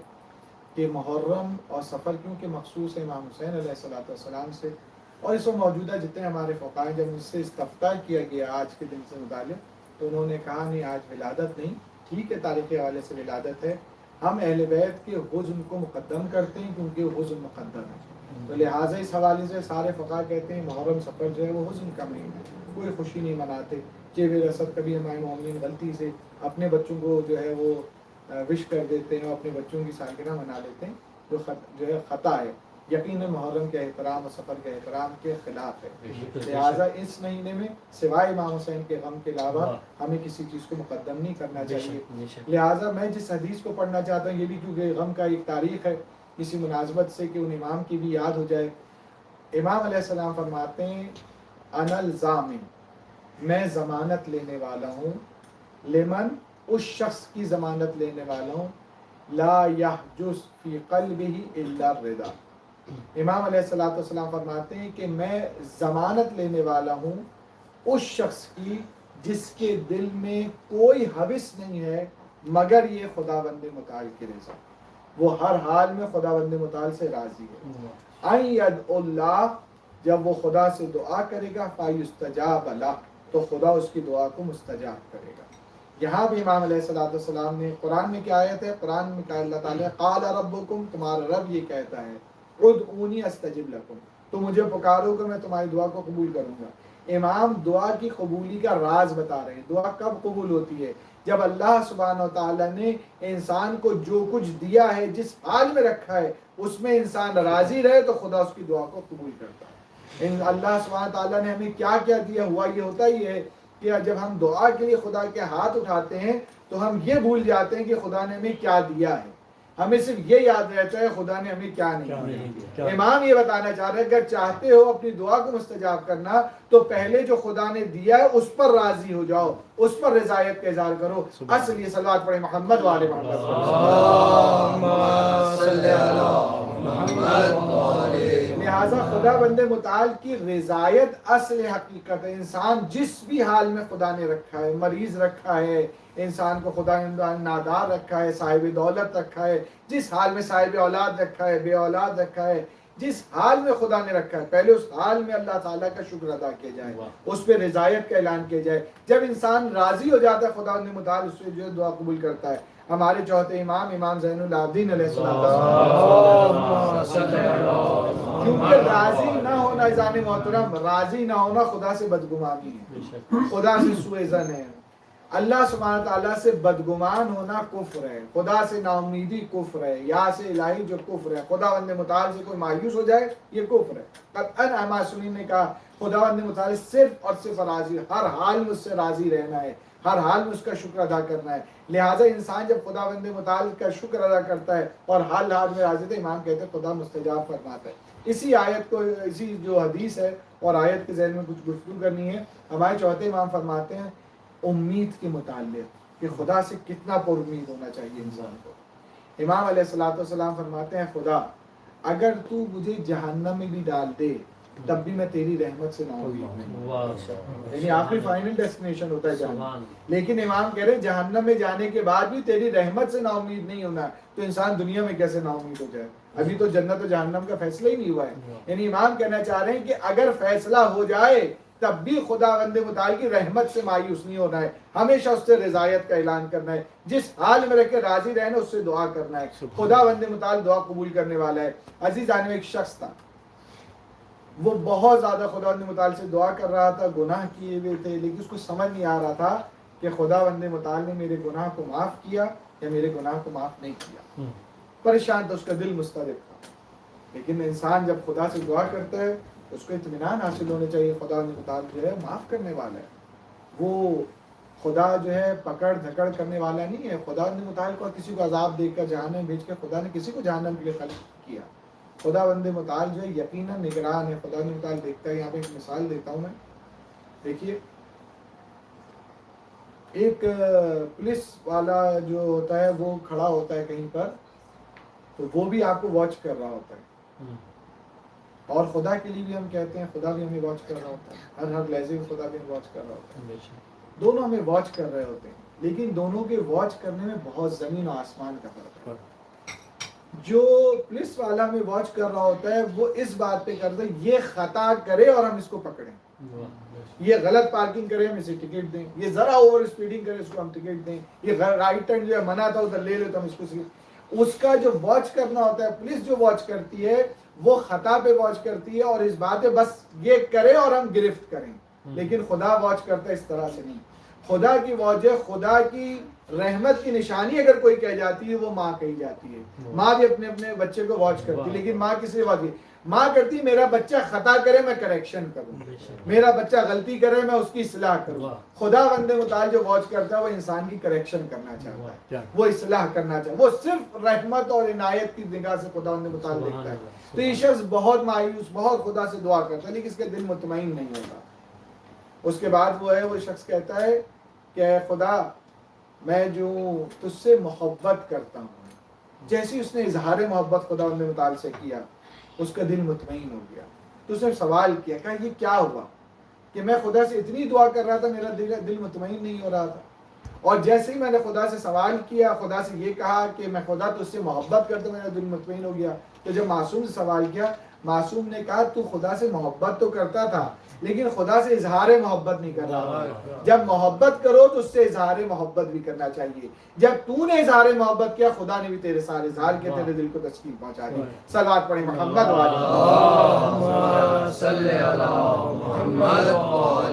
کہ محرم اور صفر کیونکہ مخصوص ہے امام حسین علیہ السلام سے، اور اس وقت موجودہ جتنے ہمارے فقہاء ہیں جب ان سے استفتاء کیا گیا آج کے دن سے متعلق تو انہوں نے کہا نہیں آج ولادت نہیں، ٹھیک ہے تاریخی حوالے سے ولادت ہے، ہم اہل بیت کے حزن کو مقدم کرتے ہیں کیونکہ وہ حزن مقدم ہے. تو لہٰذا اس حوالے سے سارے فقہاء کہتے ہیں محرم صفر جو ہے وہ حزن کا مہینہ ہے، کوئی خوشی نہیں مناتے. چیب رسد کبھی ہمارے مومنین غلطی سے اپنے بچوں کو جو ہے وہ وش کر دیتے ہیں اور اپنے بچوں کی سالگرہ منا لیتے ہیں، جو ہے خطا ہے، یقیناً محرم کے احترام اور سفر کے احترام کے خلاف ہے. لہٰذا اس مہینے میں سوائے امام حسین کے غم کے علاوہ ہمیں کسی چیز کو مقدم نہیں کرنا چاہیے. لہٰذا میں جس حدیث کو پڑھنا چاہتا ہوں یہ بھی کیونکہ غم کا ایک تاریخ ہے، کسی مناسبت سے کہ ان امام کی بھی یاد ہو جائے. امام علیہ السلام فرماتے ہیں انا الضامن، میں ضمانت لینے والا ہوں، لمن، اس شخص کی ضمانت لینے والا ہوں، لا یحجز فی قلبہ الا الرضا. امام علیہ السلام فرماتے ہیں کہ میں ضمانت لینے والا ہوں اس شخص کی جس کے دل میں کوئی حوث نہیں ہے مگر یہ خداوند متعال کی رضا، وہ ہر حال میں خداوند متعال سے راضی ہے. ان یدعو اللہ، جب وہ خدا سے دعا کرے گا، فیستجاب لہ، تو خدا اس کی دعا کو مستجاب کرے گا. یہاں بھی امام علیہ السلام نے، قرآن میں کیا آیت ہے؟ قرآن میں کہا اللہ تعالیٰ قال ربکم، تمہارا رب یہ کہتا ہے ادعونی استجب لکم، تو مجھے پکارو کہ میں تمہاری دعا کو قبول کروں گا. امام دعا کی قبولی کا راز بتا رہے ہیں. دعا کب قبول ہوتی ہے؟ جب اللہ سبحانہ و تعالیٰ نے انسان کو جو کچھ دیا ہے، جس حال میں رکھا ہے، اس میں انسان راضی رہے تو خدا اس کی دعا کو قبول کرتا ہے. اللہ سبحانہ و تعالیٰ نے ہمیں کیا کیا دیا ہوا، یہ ہوتا ہی ہے کہ جب ہم دعا کے لیے خدا کے ہاتھ اٹھاتے ہیں تو ہم یہ بھول جاتے ہیں کہ خدا نے ہمیں کیا دیا ہے. ہمیں صرف یہ یاد رہتا ہے خدا نے ہمیں کیا نہیں دیا. امام یہ بتانا چاہ رہے ہیں اگر چاہتے ہو اپنی دعا کو مستجاب کرنا تو پہلے جو خدا نے دیا ہے اس پر راضی ہو جاؤ، اس پر رضایت کا اظہار کرو. اصل یہ صلوات پڑھے محمد والے لہٰذا خدا بند متعال کی رضایت اصل حقیقت ہے. انسان جس بھی حال میں خدا نے رکھا ہے، مریض رکھا ہے انسان کو، خدا نے نادار رکھا ہے، صاحب دولت رکھا ہے، جس حال میں صاحب اولاد رکھا ہے، بے اولاد رکھا ہے، جس حال میں خدا نے رکھا ہے، پہلے اس حال میں اللہ تعالیٰ کا شکر ادا کیا جائے، اس پہ رضایت کا اعلان کیا جائے. جب انسان راضی ہو جاتا ہے خدا نے متعال اس سے جو دعا قبول کرتا ہے. ہمارے چوتھے امام زین العابدین علیہ السلام، کیونکہ راضی نہ ہونا عزیزان محترم، راضی نہ ہونا خدا سے بدگمانی ہے، خدا سے سوء ظن ہے. اللہ سبحانہ تعالیٰ سے بدگمان ہونا کفر ہے، خدا سے نا امیدی کفر ہے، یا سے الہی جو کفر ہے، خدا بند متعال سے کوئی مایوس ہو جائے یہ کفر ہے. قطعاً معصومین نے کہا خدا بند متعال صرف اور صرف راضی، ہر حال میں اس سے راضی رہنا ہے، ہر حال میں اس کا شکر ادا کرنا ہے. لہٰذا انسان جب خدا بند متعال کا شکر ادا کرتا ہے اور حال حال میں راضی، تو امام کہتے ہیں خدا مستجاب فرماتا ہے. اسی آیت کو، اسی جو حدیث ہے اور آیت کے ذہن میں کچھ گفتگو کرنی ہے. ہمارے چوتھے امام فرماتے ہیں امید کے متعلق کہ خدا سے کتنا پر امید ہونا چاہیے انسان کو. امام علیہ السلام فرماتے ہیں خدا اگر تو مجھے جہنم میں بھی ڈال دے تب بھی میں تیری رحمت سے نا امید نہیں. یعنی آخری فائنل ڈیسٹینیشن ہوتا ہے جہنم. لیکن امام کہہ رہے ہیں جہنم میں جانے کے بعد بھی تیری رحمت سے نا امید نہیں ہونا، تو انسان دنیا میں کیسے نا امید ہو جائے؟ ابھی تو جنت و جہنم کا فیصلہ ہی نہیں ہوا ہے. یعنی امام کہنا چاہ رہے ہیں کہ اگر فیصلہ ہو جائے تب بھی خدا بند متعال کی رحمت سے مایوس نہیں ہونا ہے، ہمیشہ اس سے رضایت کا اعلان کرنا ہے، جس حال میں رہ کے راضی رہنا اس سے دعا کرنا ہے. خدا بند متعال دعا قبول کرنے والا ہے. عزیزان میں ایک شخص تھا، وہ بہت زیادہ خدا بند متعال سے دعا کر رہا تھا، گناہ کیے ہوئے تھے، لیکن اس کو سمجھ نہیں آ رہا تھا کہ خدا بند متعال نے میرے گناہ کو معاف کیا یا میرے گناہ کو معاف نہیں کیا. پریشان تھا، اس کا دل مضطرب تھا. لیکن انسان جب خدا سے دعا کرتا ہے اس کو اطمینان حاصل ہونے چاہیے. خدا متعال جو ہے معاف کرنے والا ہے، وہ خدا جو ہے پکڑ دھکڑ کرنے والا نہیں ہے. خدا متعال کو کسی کو عذاب دے کر جہنم بھیج کر خدا نے کسی کو جہنم کے لیے خلق کیا. خدا بند متعال جو ہے یقیناً نگران ہے، خدا متعال دیکھتا ہے. یہاں پہ ایک مثال دیتا ہوں میں. دیکھیے ایک پولیس والا جو ہوتا ہے وہ کھڑا ہوتا ہے کہیں پر، تو وہ بھی آپ کو واچ کر رہا ہوتا ہے. اور خدا کے لیے بھی ہم کہتے ہیں خدا بھی ہمیں واچ کر رہا ہوتا ہے، ہر لحظے میں خدا بھی ہمیں واچ کر رہا ہوتا ہے. دونوں ہمیں واچ کر رہے ہوتے ہیں، لیکن دونوں کے واچ کرنے میں بہت زمین و آسمان کا فرق ہے. جو پولیس والا ہمیں واچ کر رہا ہوتا ہے وہ اس بات پہ کرتا ہے یہ خطا کرے اور ہم اس کو پکڑیں، یہ غلط پارکنگ کرے ہم اسے ٹکٹ دیں، یہ ذرا اوور اسپیڈنگ کرے اس کو ہم ٹکٹ دیں، یہ رائٹ ٹرن جو ہے منع تھا ادھر لے لو تو ہم اس کو. اس کا جو واچ کرنا ہوتا ہے، پولیس جو واچ کرتی ہے وہ خطا پہ واچ کرتی ہے اور اس بات پہ بس یہ کرے اور ہم گرفت کریں. لیکن خدا واچ کرتا ہے اس طرح سے نہیں. خدا کی واچ ہے، خدا کی رحمت کی نشانی اگر کوئی کہی جاتی ہے وہ ماں کہی جاتی ہے. ماں بھی اپنے اپنے بچے کو واچ کرتی ہے, لیکن ماں کس لیے واچ؟ ماں کرتی ہے میرا بچہ خطا کرے میں کریکشن کروں, میرا بچہ غلطی کرے میں اس کی اصلاح کروں. خدا بندے متعال جو واچ کرتا ہے وہ انسان کی کریکشن کرنا چاہتا ہے, وہ اصلاح کرنا چاہتا ہے, وہ صرف رحمت اور عنایت کی نگاہ سے خدا بندے متعال دیکھتا ہے. تو یہ شخص بہت مایوس, بہت خدا سے دعا کرتا ہے, لیکن اس کے دل مطمئن نہیں ہوگا. اس کے بعد وہ شخص کہتا ہے کہ اے خدا میں جو تجھ سے محبت کرتا ہوں. جیسے اس نے اظہار محبت خدا بندے متعال سے کیا, اس کا دل مطمئن ہو گیا. تو اس نے سوال کیا کہ یہ کیا ہوا کہ میں خدا سے اتنی دعا کر رہا تھا, میرا دل مطمئن نہیں ہو رہا تھا. اور جیسے ہی میں نے خدا سے سوال کیا, خدا سے یہ کہا کہ میں خدا تجھ سے محبت کرتا ہوں, میرا دل مطمئن ہو گیا. تو جب معصوم سے سوال کیا, معصوم نے کہا تو خدا سے محبت تو کرتا تھا لیکن خدا سے اظہار محبت نہیں کر رہا. جب محبت کرو تو اس سے اظہار محبت بھی کرنا چاہیے. جب تو نے اظہار محبت کیا, خدا نے بھی تیرے سارے اظہار کے تیرے دل کو تسکین پہنچا دی. صلوات پڑھیں محمد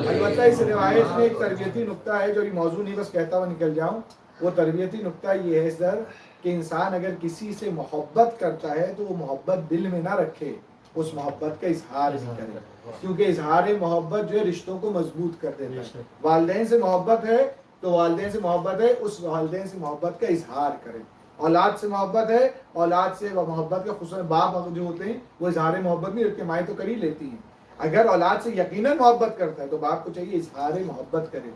البتہ اس روایت میں ایک تربیتی نقطہ ہے جو موضوع نہیں, بس کہتا ہوا نکل جاؤں. وہ تربیتی نقطہ یہ ہے سر کہ انسان اگر کسی سے محبت کرتا ہے تو وہ محبت دل میں نہ رکھے, اس محبت کا اظہار بھی کرے, کیونکہ اظہار محبت جو ہے رشتوں کو مضبوط کر دیتا ہے. والدین سے محبت ہے تو والدین سے محبت ہے, اس والدین سے محبت کا اظہار کرے. اولاد سے محبت ہے, اولاد سے محبت کا, خصوصاً باپ جو ہوتے ہیں وہ اظہار محبت نہیں رکھتے, مائیں تو کر ہی لیتی ہیں. اگر اولاد سے یقیناً محبت کرتا ہے تو باپ کو چاہیے اظہار محبت کرے.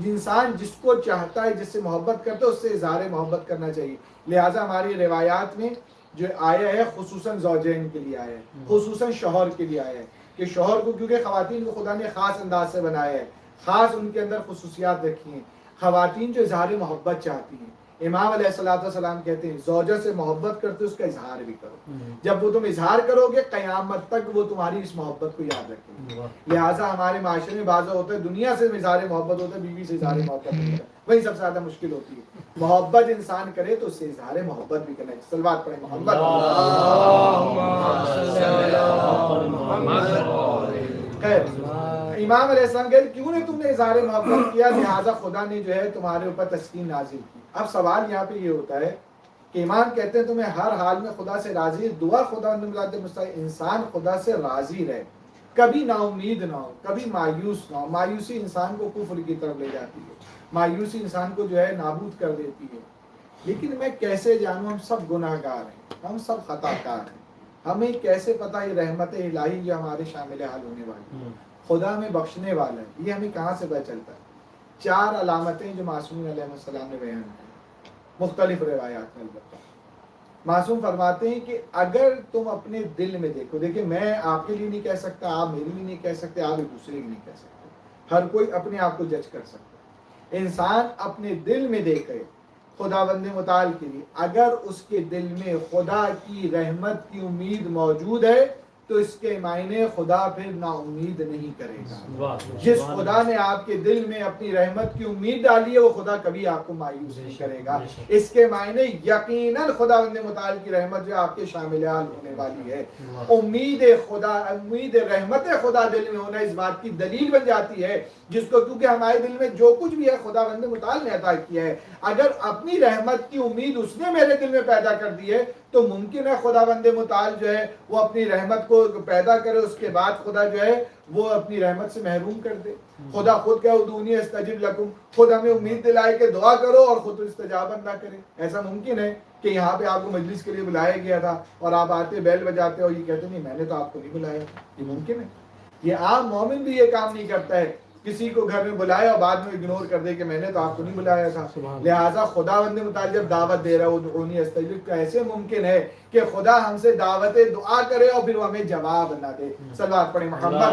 انسان جس کو چاہتا ہے, جس سے محبت کرتا ہے, اس سے اظہار محبت کرنا چاہیے. لہٰذا ہماری روایات میں جو آیا ہے خصوصاً زوجین کے لیے آیا ہے, خصوصاً شوہر کے لیے آیا ہے کہ شوہر کو, کیونکہ خواتین کو خدا نے خاص انداز سے بنایا ہے, خاص ان کے اندر خصوصیات رکھی ہیں. خواتین جو اظہار محبت چاہتی ہیں, امام علیہ السلام کہتے ہیں زوجہ سے محبت کرتے اس کا اظہار بھی کرو. جب وہ تم اظہار کرو گے قیامت تک وہ تمہاری اس محبت کو یاد رکھیں گے. لہٰذا ہمارے معاشرے میں بعض ہوتا ہے دنیا سے اظہار محبت ہوتا ہے, بیوی سے اظہار محبت نہیں ہوتا, وہی سب سے زیادہ مشکل ہوتی ہے. محبت انسان کرے تو اس سے اظہار محبت بھی کرنا ہے. صلوات پڑھیں محمد. خیر, امام علیہ السلام کہتے کیوں نہیں تم نے اظہار محبت کیا, لہٰذا خدا نے جو ہے تمہارے اوپر تسکین نازل کی. اب سوال یہاں پہ یہ ہوتا ہے کہ امام کہتے ہیں تمہیں ہر حال میں خدا سے راضی دعا, خدا انسان خدا سے راضی رہے, کبھی نا امید نہ ہو, کبھی مایوس نہ ہو. مایوسی انسان کو کفر کی طرف لے جاتی ہے, مایوسی انسان کو جو ہے نابود کر دیتی ہے. لیکن میں کیسے جانوں, ہم سب گناہ گار ہیں, ہم سب خطا کار ہیں, ہمیں کیسے پتہ یہ رحمت الہی جو ہمارے شامل حال ہونے والی ہے, خدا ہمیں بخشنے والا ہے, یہ ہمیں کہاں سے پتہ چلتا ہے؟ 4 علامتیں جو معصوم علیہ السلام نے بیان کی مختلف روایات میں. البتہ معصوم فرماتے ہیں کہ اگر تم اپنے دل میں دیکھو, دیکھیں میں آپ کے لیے نہیں کہہ سکتا, آپ میرے لیے نہیں کہہ سکتے, آپ ایک دوسرے کے نہیں کہہ سکتے, ہر کوئی اپنے آپ کو جج کر سکتا ہے. انسان اپنے دل میں دیکھے خدا بند متعال کے لیے, اگر اس کے دل میں خدا کی رحمت کی امید موجود ہے تو اس کے معنی خدا پھر نا امید نہیں کرے گا. جس خدا نے آپ کے دل میں اپنی رحمت کی امید ڈالی ہے وہ خدا کبھی آپ کو مایوس نہیں کرے گا. اس کے معنی یقیناً خدا بند متعال کی رحمت جو آپ کے شامل حال ہونے والی ہے. امید خدا, امید رحمت خدا دل میں ہونا اس بات کی دلیل بن جاتی ہے جس کو, کیونکہ ہمارے دل میں جو کچھ بھی ہے خدا بند متعال نے عطا کیا ہے. اگر اپنی رحمت کی امید اس نے میرے دل میں پیدا کر دی ہے تو ممکن ہے خدا بند متعال جو ہے وہ اپنی رحمت کو پیدا کرے, اس کے بعد خدا جو ہے وہ اپنی رحمت سے محروم کر دے. خدا خود کہے ادعونی استجب لکم, خود ہمیں امید دلائے کہ دعا کرو اور خود استجابت نہ کرے. ایسا ممکن ہے کہ یہاں پہ آپ کو مجلس کے لیے بلایا گیا تھا اور آپ آتے بیل بجاتے اور یہ کہتے نہیں میں نے تو آپ کو نہیں بلایا, یہ ممکن ہے؟ یہ عام مومن بھی یہ کام نہیں کرتا ہے, کسی کو گھر میں بلایا اور بعد میں اگنور کر دے کہ میں نے تو آپ کو نہیں بلایا تھا. لہٰذا خدا بند متعال جب دعوت دے رہا ہے ادعونی استجب, تو ایسے ممکن ہے کہ خدا ہم سے دعوت دعا کرے اور پھر وہ ہمیں جواب نہ دے. صلوات پڑھیں محمد.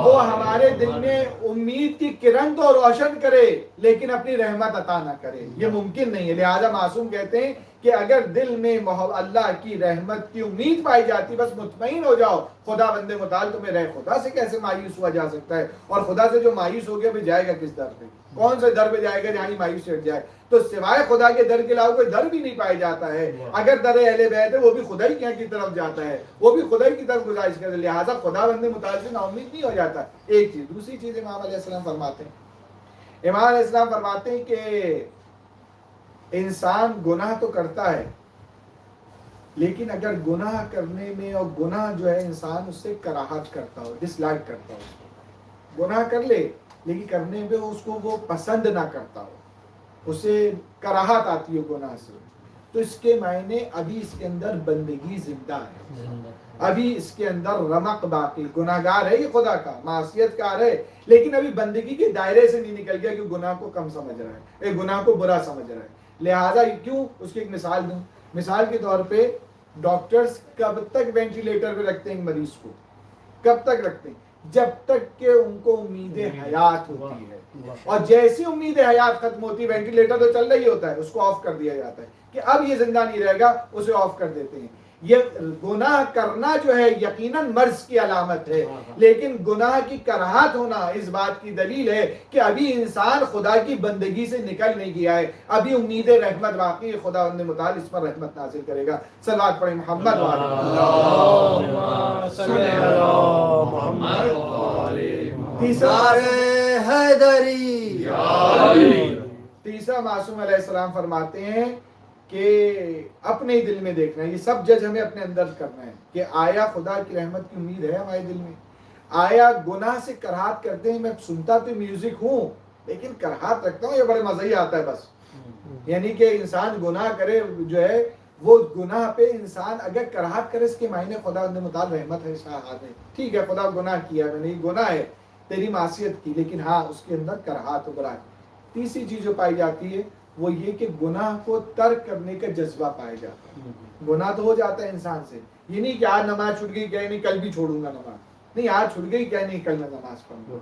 وہ ہمارے دل میں امید کی کرن تو روشن کرے لیکن اپنی رحمت عطا نہ کرے, یہ ممکن نہیں ہے. لہٰذا معصوم کہتے ہیں کہ اگر دل میں اللہ کی رحمت کی امید پائی جاتی, بس مطمئن ہو جاؤ, خدا بند متعال تمہیں رہے. خدا سے کیسے مایوس ہوا جا سکتا ہے, اور خدا سے جو مایوس ہو گیا پھر جائے گا کس در پہ, کون سے در پہ جائے گا جہاں مایوس ہٹ جائے؟ تو سوائے خدا کے در کے علاوہ کوئی در بھی نہیں پایا جاتا ہے. اگر در اہل بیت ہے وہ بھی خدا ہی کی طرف جاتا ہے, وہ بھی خدا ہی کی طرف گزارش کرتا ہے. لہٰذا خدا بند متعال سے نا امید نہیں ہو جاتا. ایک چیز. دوسری چیز امام علیہ السلام فرماتے ہیں امام علیہ السلام فرماتے ہیں کہ انسان گناہ تو کرتا ہے، لیکن اگر گناہ کرنے میں، اور گناہ جو ہے انسان اس سے کراہت کرتا ہو، ڈس لائک کرتا ہو، اس کو گناہ کر لے لیکن کرنے میں اس کو وہ پسند نہ کرتا ہو، اسے کراہت آتی ہو گناہ سے، تو اس کے معنی ابھی اس کے اندر بندگی زندہ ہے، ابھی اس کے اندر رمق باقی، گناہگار ہے یہ خدا کا، معصیت کار ہے، لیکن ابھی بندگی کے دائرے سے نہیں نکل گیا کہ گناہ کو کم سمجھ رہا ہے، گناہ کو برا سمجھ رہا ہے۔ لہٰذا کیوں، اس کی ایک مثال دوں، مثال کے طور پہ ڈاکٹرز کب تک وینٹیلیٹر پہ رکھتے ہیں مریض کو، کب تک رکھتے ہیں؟ جب تک کہ ان کو امید حیات ہوتی ہے، اور جیسی امید حیات ختم ہوتی ہے، وینٹیلیٹر تو چل رہی ہوتا ہے، اس کو آف کر دیا جاتا ہے کہ اب یہ زندہ نہیں رہے گا، اسے آف کر دیتے ہیں۔ یہ گناہ کرنا جو ہے یقیناً مرض کی علامت ہے، لیکن گناہ کی کراہت ہونا اس بات کی دلیل ہے کہ ابھی انسان خدا کی بندگی سے نکل نہیں گیا ہے، ابھی امید رحمت باقی ہے، خدا ان متعال اس پر رحمت نازل کرے گا۔ صلوات پڑھیں محمد تیسرا معصوم علیہ السلام فرماتے ہیں کہ اپنے دل میں دیکھنا ہے، یہ سب جج ہمیں اپنے اندر کرنا ہے کہ آیا خدا کی رحمت کی امید ہے ہمارے دل میں، آیا گناہ سے کراہت کرتے ہیں؟ میں سنتا تو میوزک ہوں لیکن کراہت رکھتا ہوں، یہ بڑے مزہ ہی آتا ہے بس، یعنی کہ انسان گناہ کرے جو ہے وہ گناہ پہ انسان اگر کراہت کرے، اس کے معنی خدا نے مطابق رحمت ہے، شاہد ہے، ٹھیک ہے خدا گناہ کیا میں نے، یہ گناہ ہے تیری معصیت کی، لیکن ہاں اس کے اندر کراہت ابھرا ہے۔ تیسری چیز جو پائی جاتی ہے وہ یہ کہ گناہ کو ترک کرنے کا جذبہ پایا جاتا ہے۔ گناہ تو ہو جاتا ہے انسان سے، یہ نہیں کہ آج نماز چھوٹ گئی کہ نہیں کل بھی چھوڑوں گا نماز، نہیں آج چھوٹ گئی کہ نہیں کل میں نماز پڑھوں گا،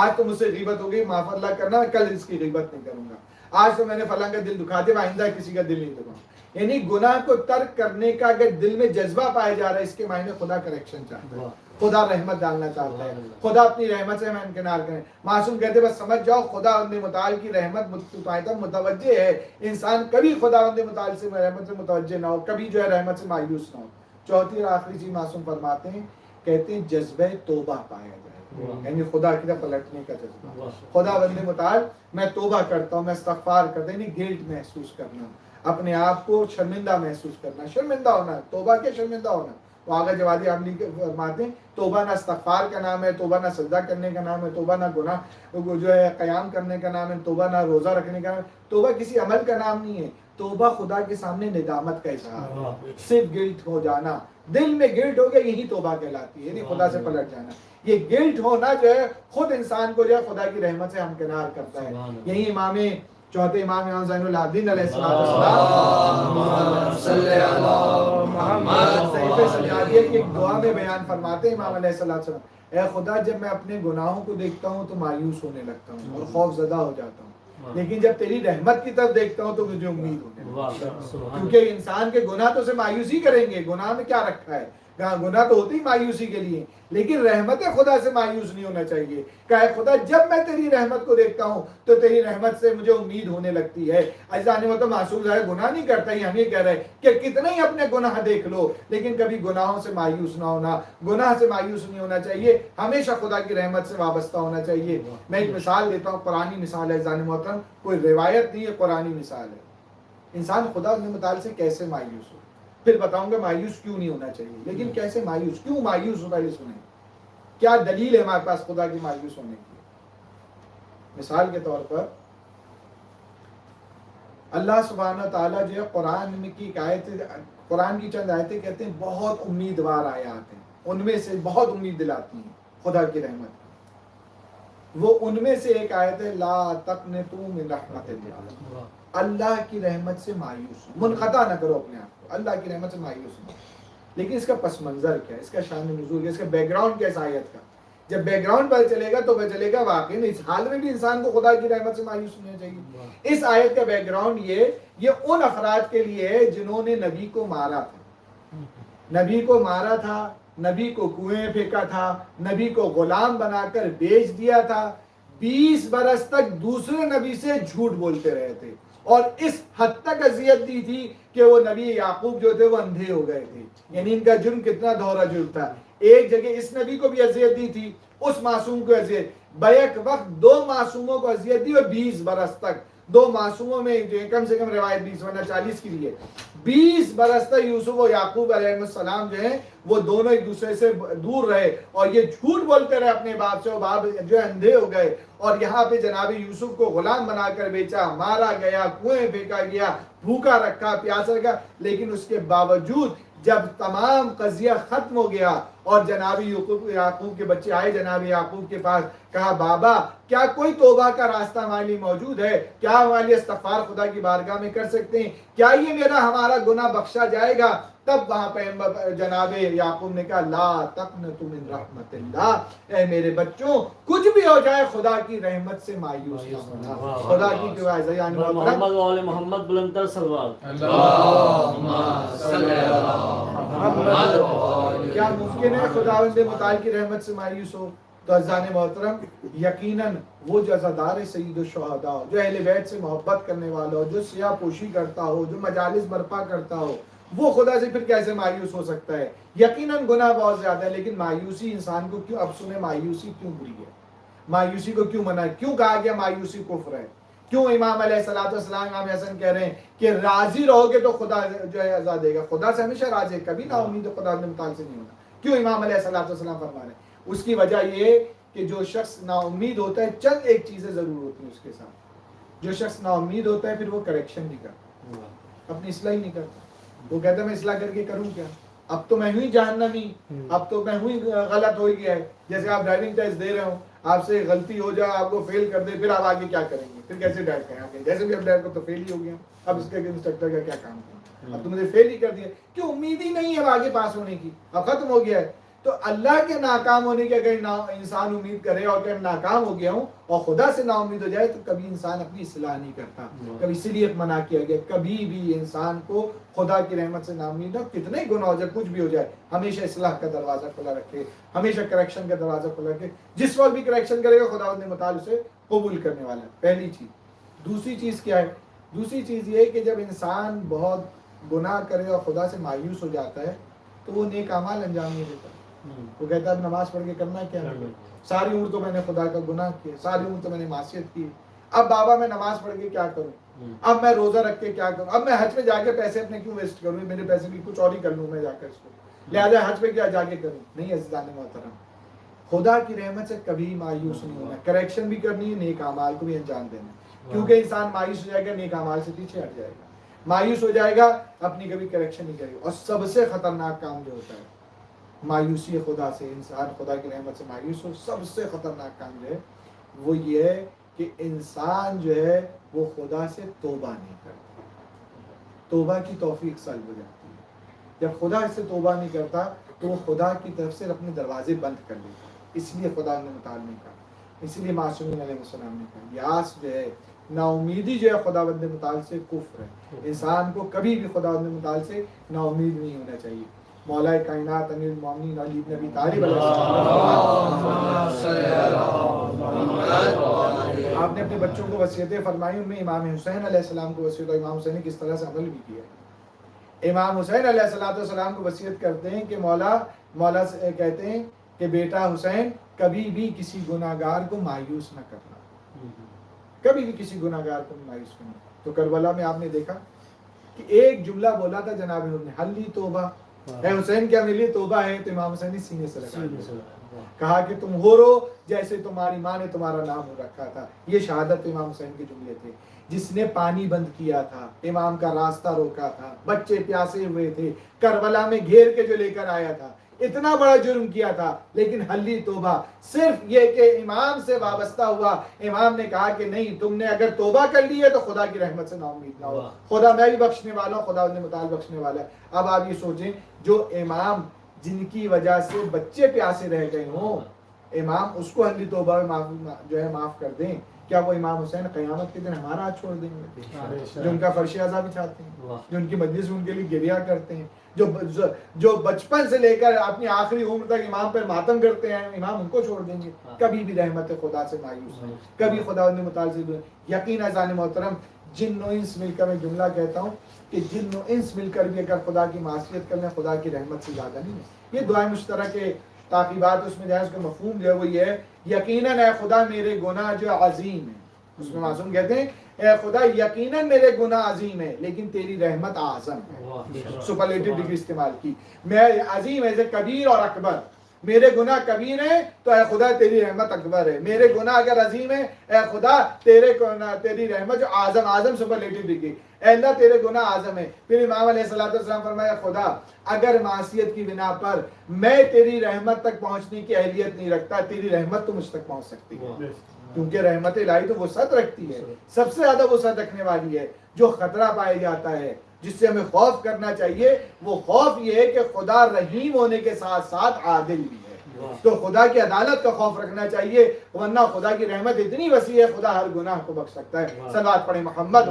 آج تو مجھ سے غیبت ہو گئی معاف اللہ کرنا، کل اس کی غیبت نہیں کروں گا، آج تو میں نے فلاں کا دل دکھا دیا، آئندہ کسی کا دل نہیں دکھاؤں۔ یعنی گناہ کو ترک کرنے کا اگر دل میں جذبہ پایا جا رہا ہے، اس کے معنی خدا کریکشن چاہتا ہے، خدا رحمت ڈالنا چاہتا ہے، خدا اپنی رحمت سے ہمیں انکنار کریں۔ معصوم کہتے بس سمجھ جاؤ خدا متعال کی رحمت متوجہ ہے، انسان کبھی خدا متعال سے رحمت سے متوجہ نہ ہو، کبھی جو ہے رحمت سے مایوس نہ ہو۔ چوتھی اور آخری چیز معصوم فرماتے ہیں، کہتے ہیں جذبہ توبہ پایا جائے، یعنی خدا کی طرف پلٹنے کا جذبہ، خدا بندے متعال میں توبہ کرتا ہوں، میں استغفار کرتا ہوں، یعنی گلٹ محسوس کرنا، اپنے آپ کو شرمندہ محسوس کرنا، شرمندہ ہونا، توبہ کے شرمندہ ہونا۔ وہ آگے جوادی عاملی فرماتے ہیں توبہ نہ استغفار کا نام ہے، توبہ نہ سجدہ کرنے کا نام ہے، توبہ نہ گناہ جو ہے قیام کرنے کا نام ہے، توبہ نہ روزہ رکھنے کا نام ہے، توبہ کسی عمل کا نام نہیں ہے، توبہ خدا کے سامنے ندامت کا اظہار ہے، صرف گلٹ ہو جانا، دل میں گلٹ ہو گیا یہی توبہ کہلاتی ہے، یعنی خدا سے پلٹ جانا۔ یہ گلٹ ہونا جو ہے خود انسان کو جو ہے خدا کی رحمت سے ہمکنار کرتا ہے۔ یہی چوتھے امام زین العابدین علیہ السلام کی ایک دعا میں بیان فرماتے ہیں امام علیہ السلام، اے خدا جب میں اپنے گناہوں کو دیکھتا ہوں تو مایوس ہونے لگتا ہوں اور خوف زدہ ہو جاتا ہوں، لیکن جب تیری رحمت کی طرف دیکھتا ہوں تو مجھے امید ہونے لگتی ہے، کیونکہ انسان کے گناہ تو سے مایوسی کریں گے، گناہ میں کیا رکھا ہے، گناہ تو ہوتی ہی مایوسی کے لیے، لیکن رحمت خدا سے مایوس نہیں ہونا چاہیے کہ اے خدا جب میں تیری رحمت کو دیکھتا ہوں تو تیری رحمت سے مجھے امید ہونے لگتی ہے۔ عزیزان وہ تو معصوم ظاہر گناہ نہیں کرتا، ہی ہم یہ کہہ رہے ہیں کہ کتنے ہی اپنے گناہ دیکھ لو لیکن کبھی گناہوں سے مایوس نہ ہونا، گناہ سے مایوس نہیں ہونا چاہیے، ہمیشہ خدا کی رحمت سے وابستہ ہونا چاہیے۔ میں ایک مثال دیتا ہوں، قرآنی مثال ہے عزیزان محترم، کوئی روایت نہیں ہے، قرآنی مثال ہے۔ انسان خدا کے متعال سے کیسے مایوس ہو، پھر بتاؤں گا مایوس کیوں نہیں ہونا چاہیے، لیکن کیسے مایوس، کیوں مایوس ہو پہلے سنیں، کیا دلیل ہے ہمارے پاس خدا کی مایوس ہونے کی۔ مثال کے طور پر اللہ سبحانہ تعالیٰ جو ہے قرآن کی آیت، قرآن کی چند آیتیں کہتے ہیں بہت امیدوار آیات ہیں، ان میں سے بہت امید دلاتی ہیں خدا کی رحمت کی۔ وہ ان میں سے ایک آیت ہے لا تقنطوا من رحمت اللہ، اللہ کی رحمت سے مایوس ہو، منقطع نہ کرو اپنے آپ کو، اللہ کی رحمت سے مایوس ہو۔ لیکن اس کا پس منظر کیا ہے، اس کا شان نزول کیا ہے، اس کا بیک گراؤنڈ کیا ہے اس آیت کا؟ جب بیک گراؤنڈ پر چلے گا تو پتہ چلے گا واقعی اس حال میں بھی انسان کو خدا کی رحمت سے مایوس ہونا چاہیے۔ اس آیت کا بیک گراؤنڈ یہ ان افراد کے لیے ہے جنہوں نے نبی کو مارا تھا، نبی کو مارا تھا، نبی کو کنویں پھینکا تھا، نبی کو غلام بنا کر بیچ دیا تھا، 20 برس تک دوسرے نبی سے جھوٹ بولتے رہے تھے، اور اس حد تک اذیت دی تھی کہ وہ نبی یعقوب جو تھے وہ اندھے ہو گئے تھے. یعنی ان کا جرم کتنا دوہرا جرم تھا. ایک جگہ اس نبی کو بھی اذیت دی تھی, اس معصوم کو اذیت, بیک وقت دو معصوموں کو اذیت دی اور 20 برس تک. دو معصوموں میں جو کم سے کم روایت 20 ورنہ 40 کی لیے 20 برس تک یوسف و یعقوب علیہ السلام جو ہیں وہ دونوں ایک دوسرے سے دور رہے اور یہ جھوٹ بولتے رہے اپنے باپ سے, اور باپ جو اندھے ہو گئے. اور یہاں پہ جناب یوسف کو غلام بنا کر بیچا, مارا گیا, کنویں پھینکا گیا, بھوکا رکھا, پیاسا رکھا. لیکن اس کے باوجود جب تمام قضیہ ختم ہو گیا اور جناب یعقوب کے بچے آئے جناب یعقوب کے پاس, کہا بابا کیا کوئی توبہ کا راستہ ہمارے لیے موجود ہے, کیا ہمارے لیے استغفار خدا کی بارگاہ میں کر سکتے ہیں, کیا یہ ہمارا گناہ بخشا جائے گا؟ تب وہاں پہ جناب یعقوب نے کہا لا تقنطوا من رحمت اللہ, اے میرے بچوں کچھ بھی ہو جائے خدا کی رحمت سے مایوس نہ ہونا. خدا کی دعا یعنی محمد و آل محمد بلندر سلوات. اللہم صلی اللہ. کیا ممکن ہے خداوند متعال کی رحمت سے مایوس ہو؟ تو عزیزان محترم یقیناً وہ جو عزادار سید الشہداء ہو, جو اہل بیت سے محبت کرنے والا ہو, جو سیاہ پوشی کرتا ہو, جو مجالس برپا کرتا ہو, وہ خدا سے پھر کیسے مایوس ہو سکتا ہے؟ یقیناً گناہ بہت زیادہ ہے, لیکن مایوسی انسان کو کیوں, اب سنیں مایوسی کیوں بری ہے, مایوسی کو کیوں منع, کیوں کہا گیا مایوسی کفر ہے؟ کیوں امام علیہ السلام امام حسن کہہ رہے ہیں کہ راضی رہو گے تو خدا جو ہے عزا دے گا. خدا سے ہمیشہ راضی ہے, کبھی نا امید خدا کے مطالع سے نہیں ہونا. کیوں امام علیہ السلام فرما رہے ہیں؟ اس کی وجہ یہ کہ جو شخص نا امید ہوتا ہے چند ایک چیزیں ضرور ہوتی ہیں اس کے ساتھ. جو شخص نا امید ہوتا ہے پھر وہ کریکشن نہیں کرتا, اپنی اصلاح ہی نہیں کرتا. وہ کہتا ہے میں اصلاح کر کے کروں کیا, اب تو میں ہوئی جہنمی, اب تو میں ہوئی غلط ہو گیا ہے. جیسے آپ ڈرائیونگ ٹیسٹ دے رہے ہو, آپ سے غلطی ہو جائے, آپ کو فیل کر دے, پھر آپ آگے کیا کریں گے؟ پھر کیسے ڈرائیو کریں آگے؟ جیسے بھی اب ڈرائیو تو فیل ہی ہو گیا, اب اس کے انسٹرکٹر کا کیا کام کریں؟ اب تو مجھے فیل ہی کر دیا, کیوں امید ہی نہیں ہے اب آگے پاس ہونے کی, اب ختم ہو گیا ہے. تو اللہ کے ناکام ہونے کی اگر انسان امید کرے اور کہ ناکام ہو گیا ہوں اور خدا سے نا امید ہو جائے تو کبھی انسان اپنی اصلاح نہیں کرتا. کبھی اسی لیے منع کیا گیا کبھی بھی انسان کو خدا کی رحمت سے نا امید ہو, کتنے ہی گناہ ہو جائے, کچھ بھی ہو جائے, ہمیشہ اصلاح کا دروازہ کھلا رکھے, ہمیشہ کریکشن کا دروازہ کھلا رکھے. جس وقت بھی کریکشن کرے گا خدا نے مطالعے سے قبول کرنے والا ہے. پہلی چیز. دوسری چیز کیا ہے؟ دوسری چیز یہ ہے کہ جب انسان بہت گناہ کرے اور خدا سے مایوس ہو جاتا ہے تو وہ نیک اعمال انجام نہیں دیتا. وہ کہتا ہے اب نماز پڑھ کے کرنا کیا ہے, ساری عمر تو میں نے خدا کا گناہ کیا, ساری عمر تو میں نے معصیت کی, اب بابا میں نماز پڑھ کے کیا کروں, اب میں روزہ رکھ کے کیا کروں, اب میں حج پہ جا کے پیسے اپنے کیوں ویسٹ کروں, میرے پیسے بھی کچھ اور ہی کر لوں میں جا کر اس کو, لہٰذا حج پہ کیا جا کے کروں. نہیں عزیزان محترم, خدا کی رحمت سے کبھی مایوس نہیں ہونا, کریکشن بھی کرنی ہے, نیک اعمال کو بھی انجام دینا, کیونکہ انسان مایوس ہو جائے گا نیک اعمال سے پیچھے ہٹ جائے گا, مایوس ہو جائے گا اپنی کبھی کریکشن نہیں کرے گا. اور سب سے خطرناک کام جو ہوتا ہے مایوسی خدا سے, انسان خدا کی رحمت سے مایوس ہو, سب سے خطرناک کام جو ہے وہ یہ ہے کہ انسان جو ہے وہ خدا سے توبہ نہیں کرتا. توبہ کی توفیق سلب ہو جاتی ہے. جب خدا اس سے توبہ نہیں کرتا تو وہ خدا کی طرف سے اپنے دروازے بند کر لیتا. اس لیے خدا نے مطالعہ نہیں کہا, اس لیے معصومین علیہ السلام نے کہا یاس جو ہے نا امیدی جو ہے خدا بند مطالعے سے کفر ہے. انسان کو کبھی بھی خدا بند مطالعے سے نا امید نہیں ہونا چاہیے. مولا کائنات امیر المومنین علی بن ابی طالب علیہ السلام, آپ نے اپنے بچوں کو وصیتیں فرمائی, ان میں امام حسین علیہ السلام کو وصیت, اور امام حسین نے کس طرح سے عمل بھی کیا. امام حسین علیہ السلام کو وصیت کرتے ہیں کہ مولا سے کہتے ہیں کہ بیٹا حسین کبھی بھی کسی گناہگار کو مایوس نہ کرنا, کبھی بھی کسی گناہگار کو مایوس کرنا. تو کربلا میں آپ نے دیکھا کہ ایک جملہ بولا تھا جناب نے, حلی توبہ, اے حسین کیا میرے لیے توبہ ہے؟ تو امام حسین نے سینے سے لگا کہا کہ تم ہو رو جیسے تمہاری ماں نے تمہارا نام رکھا تھا. یہ شہادت امام حسین کے جملے تھے. جس نے پانی بند کیا تھا, امام کا راستہ روکا تھا, بچے پیاسے ہوئے تھے, کربلا میں گھیر کے جو لے کر آیا تھا, اتنا بڑا جرم کیا تھا, لیکن حلی توبہ صرف یہ کہ امام سے وابستہ ہوا. امام نے کہا کہ نہیں, تم نے اگر توبہ کر لی ہے تو خدا کی رحمت سے نا امید نہ ہو, خدا میں بھی بخشنے والا ہوں, خدا نے مطالب بخشنے والا ہے. اب آپ یہ سوچیں, جو امام جن کی وجہ سے بچے پیاسے رہ گئے ہوں, امام اس کو حلی توبہ جو ہے معاف کر دیں, کیا وہ امام حسین قیامت کے دن ہمارا ہاتھ چھوڑ دیں گے؟ جو ان کا فرش عزا بچھاتے ہیں, جو ان کی مجلس ان کے لیے گریا کرتے ہیں, جو بچپن سے لے کر اپنی آخری عمر تک امام پر ماتم کرتے ہیں, امام ان کو چھوڑ دیں گے؟ کبھی بھی رحمت خدا سے مایوس نہیں, کبھی خدا نے متعلق. یقین ہے ذان محترم جن و انس مل کر، میں جملہ کہتا ہوں کہ جن و انس مل کر بھی اگر خدا کی معصیت کر لیں خدا کی رحمت سے زیادہ نہیں ہے۔ یہ دعائیں مشترک کے تعقیبات اس میں جو ہے اس کا مفہوم جو ہے وہ یہ ہے، یقیناً اے خدا میرے گناہ جو عظیم ہے، اس میں معصوم کہتے ہیں اے خدا یقیناً میرے گناہ عظیم ہے لیکن تیری رحمت اعظم ہے، سپرلیٹو ڈگری استعمال کی، میں عظیم ہے کبیر اور اکبر، میرے گناہ کبیر ہیں تو اے خدا تیری رحمت اکبر ہے، میرے گناہ اگر عظیم ہے اے خدا تیری رحمت جو اعظم سپرلیٹو ڈگری، اے اللہ تیرے گناہ اعظم ہے۔ پھر امام علیہ السلام فرمایا خدا اگر معصیت کی بنا پر میں تیری رحمت تک پہنچنے کی اہلیت نہیں رکھتا، تیری رحمت تو مجھ تک پہنچ سکتی ہے، کیونکہ رحمت الہی تو وسعت رکھتی ہے، سب سے زیادہ وسعت رکھنے والی ہے۔ جو خطرہ پایا جاتا ہے جس سے ہمیں خوف کرنا چاہیے وہ خوف یہ ہے کہ خدا رحیم ہونے کے ساتھ ساتھ عادل بھی ہے، تو خدا کی عدالت کا خوف رکھنا چاہیے، ورنہ خدا کی رحمت اتنی وسیع ہے خدا ہر گناہ کو بخش سکتا ہے۔ صلوات پڑھیں محمد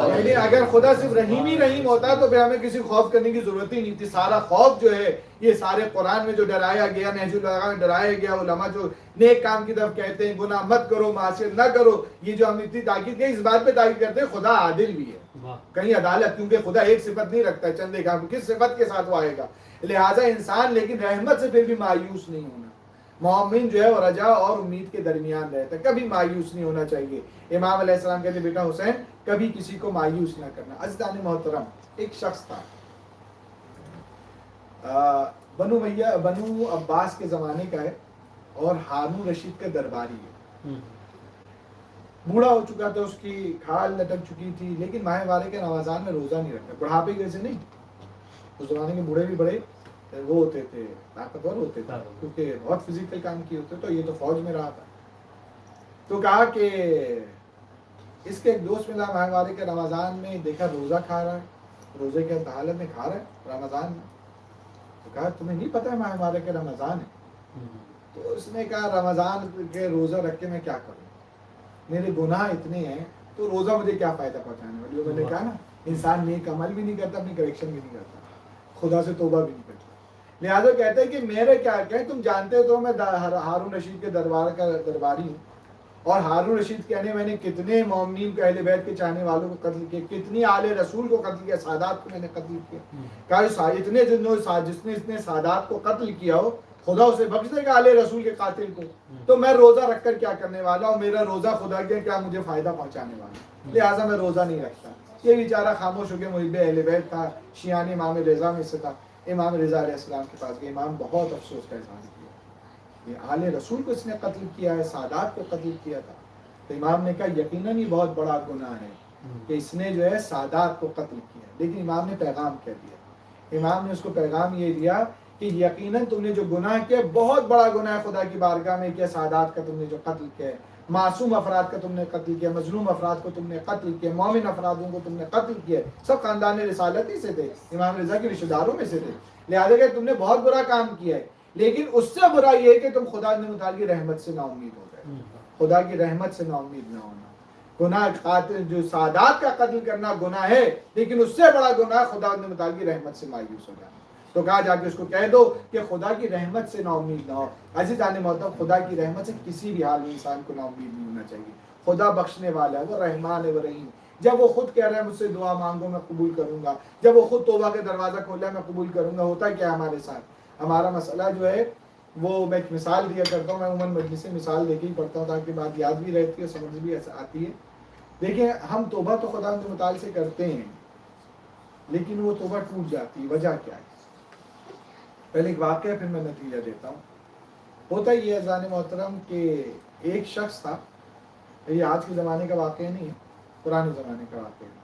یعنی اگر خدا صرف رحیم ہی رحیم ہوتا تو پھر ہمیں کسی خوف کرنے کی ضرورت ہی نہیں تھی۔ سارا خوف جو ہے یہ سارے قرآن میں جو ڈرایا گیا، نہج البلاغہ میں ڈرایا گیا، علماء جو نیک کام کی طرف کہتے ہیں گناہ مت کرو معصیت نہ کرو، یہ جو ہم اتنی تاکید کی اس بات پہ تاکید کرتے ہیں خدا عادل بھی ہے، کہیں عدالت، کیونکہ خدا ایک صفت نہیں رکھتا ہے، چندے کام کس صفت کے ساتھ وہ آئے گا، لہٰذا انسان لیکن رحمت سے پھر بھی مایوس نہیں ہونا، مومن جو ہے وہ رجا اور امید کے درمیان رہتا ہے، کبھی مایوس نہیں ہونا چاہیے۔ امام علیہ السلام کہتے بیٹا حسین کبھی کسی کو مایوس نہ کرنا۔ عزیزان محترم، ایک شخص تھا بنو عباس کے زمانے کا ہے اور ہارون رشید کا درباری ہے، بوڑھا ہو چکا تھا، اس کی کھال لٹک چکی تھی، لیکن ماہ وارے کے رمضان میں روزہ نہیں رکھتا، بڑھاپے کی وجہ سے نہیں، اس زمانے کے بوڑھے بھی بڑے وہ ہوتے تھے، طاقتور ہوتے تھے کیونکہ بہت فزیکل کام کیے ہوتے، تو یہ تو فوج میں رہا تھا، تو کہا کہ اس کے ایک دوست ملا ماہ وارے کے رمضان میں، دیکھا روزہ کھا رہا ہے، روزے کے حالت میں کھا رہا ہے رمضان میں، تو کہا تمہیں نہیں پتا ہے ماہ وارے کے رمضان ہے؟ تو اس نے کہا رمضان کے روزہ رکھ کے میں کیا کروں، میرے گناہ اتنے ہیں تو روزہ مجھے کیا فائدہ پہنچانے والی، میں نے کہا نا انسان نیک عمل بھی نہیں کرتا، اپنی کریکشن بھی نہیں کرتا، خدا سے توبہ بھی نہیں کرتا، لہٰذا کہتے ہیں کہ میرے کیا کہیں، تم جانتے ہو تو میں ہارون رشید کے دربار کا درباری ہوں، اور ہارون رشید کہنے میں نے کتنے مومنین کو، اہل بیت کے چاہنے والوں کو قتل کیا، کتنی آل رسول کو قتل کیا، سادات کو میں نے قتل کیا، کہا اتنے جس نے اتنے سادات کو قتل کیا ہو خدا اسے بخش دے گا آل رسول کے قاتل کو، تو میں روزہ رکھ کر کیا کرنے والا ہوں، میرا روزہ خدا کے کیا مجھے فائدہ پہنچانے والا، لہٰذا میں روزہ نہیں رکھتا۔ یہ بیچارہ خاموش ہو کے محب اہل بیت تھا، شیعان امام رضا میں سے تھا، امام رضا علیہ السلام کے پاس گئے، امام بہت افسوس کا اظہار کیا، یہ آل رسول کو اس نے قتل کیا ہے، سادات کو قتل کیا تھا، تو امام نے کہا یقیناً یہ بہت بڑا گناہ ہے کہ اس نے جو ہے سادات کو قتل کیا، لیکن امام نے پیغام کہہ دیا، امام نے اس کو پیغام یہ دیا کہ یقیناً تم نے جو گناہ کیا بہت بڑا گناہ ہے خدا کی بارگاہ میں، کیا سادات کا تم نے جو قتل کیا ہے، معصوم افراد کا تم نے قتل کیا، مظلوم افراد کو تم نے قتل کیا، مومن افرادوں کو تم نے قتل کیا، سب خاندان رسالت ہی سے تھے، امام رضا کے رشتہ داروں میں سے تھے، لہٰذا کہ تم نے بہت برا کام کیا ہے، لیکن اس سے برا یہ ہے کہ تم خدا نے متعلق رحمت سے نا امید ہو گئے، خدا کی رحمت سے نا امید نہ ہونا، گناہ قاتل جو سادات کا قتل کرنا گناہ ہے، لیکن اس سے بڑا گناہ خدا نے متعلق رحمت سے مایوس ہو جانا، تو کہا جا کے اس کو کہہ دو کہ خدا کی رحمت سے نا امید نہ ہو۔ عزیزان محترم، خدا کی رحمت سے کسی بھی حال میں انسان کو نا امید نہیں ہونا چاہیے، خدا بخشنے والا ہے، وہ رحمان ہے، وہ رحیم، جب وہ خود کہہ رہا ہے مجھ سے دعا مانگو میں قبول کروں گا، جب وہ خود توبہ کا دروازہ کھولا میں قبول کروں گا، ہوتا کیا ہے ہمارے ساتھ، ہمارا مسئلہ جو ہے وہ میں ایک مثال دیا کرتا ہوں، میں عموماً مجلس سے مثال دے کے ہی پڑھتا ہوں تاکہ بات یاد بھی رہتی ہے، سمجھ بھی آتی ہے۔ دیکھیں ہم توبہ تو خدا کے مطالعے سے کرتے ہیں، لیکن وہ توبہ ٹوٹ جاتی ہے، وجہ کیا ہے؟ پہلے ایک واقعہ پھر میں نتیجہ دیتا ہوں۔ ہوتا یہ ہے عزیزان محترم کہ ایک شخص تھا، یہ آج کے زمانے کا واقعہ نہیں ہے، پرانے زمانے کا واقعہ ہے،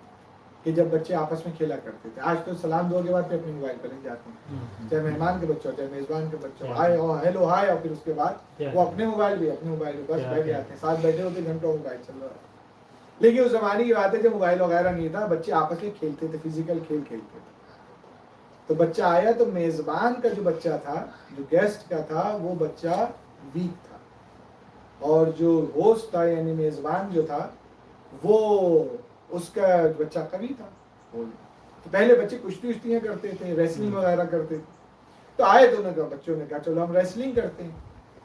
کہ جب بچے آپس میں کھیلا کرتے تھے، آج تو سلام دو کے بعد پھر اپنے موبائل پر لگ جاتے ہیں، چاہے مہمان کے بچے ہو چاہے میزبان کے بچے ہو، ہائے اور ہیلو ہائے، اور پھر اس کے بعد وہ اپنے موبائل بس بیٹھ جاتے ہیں، ساتھ بیٹھے ہوتے گھنٹوں موبائل چل رہا ہے۔ لیکن اس زمانے کی بات ہے جب موبائل وغیرہ نہیں تھا، بچے آپس میں کھیلتے تھے، فزیکل کھیل کھیلتے تھے، تو بچہ آیا تو میزبان کا جو بچہ تھا، جو گیسٹ کا تھا، وہ بچہ ویک تھا، اور جو ہوسٹ تھا یعنی میزبان جو تھا وہ اس کا بچہ قوی تھا۔ تو پہلے بچے کشتیاں کرتے تھے، ریسلنگ وغیرہ کرتے تھے، تو آئے دونوں کا بچوں نے کہا چلو ہم ریسلنگ کرتے ہیں،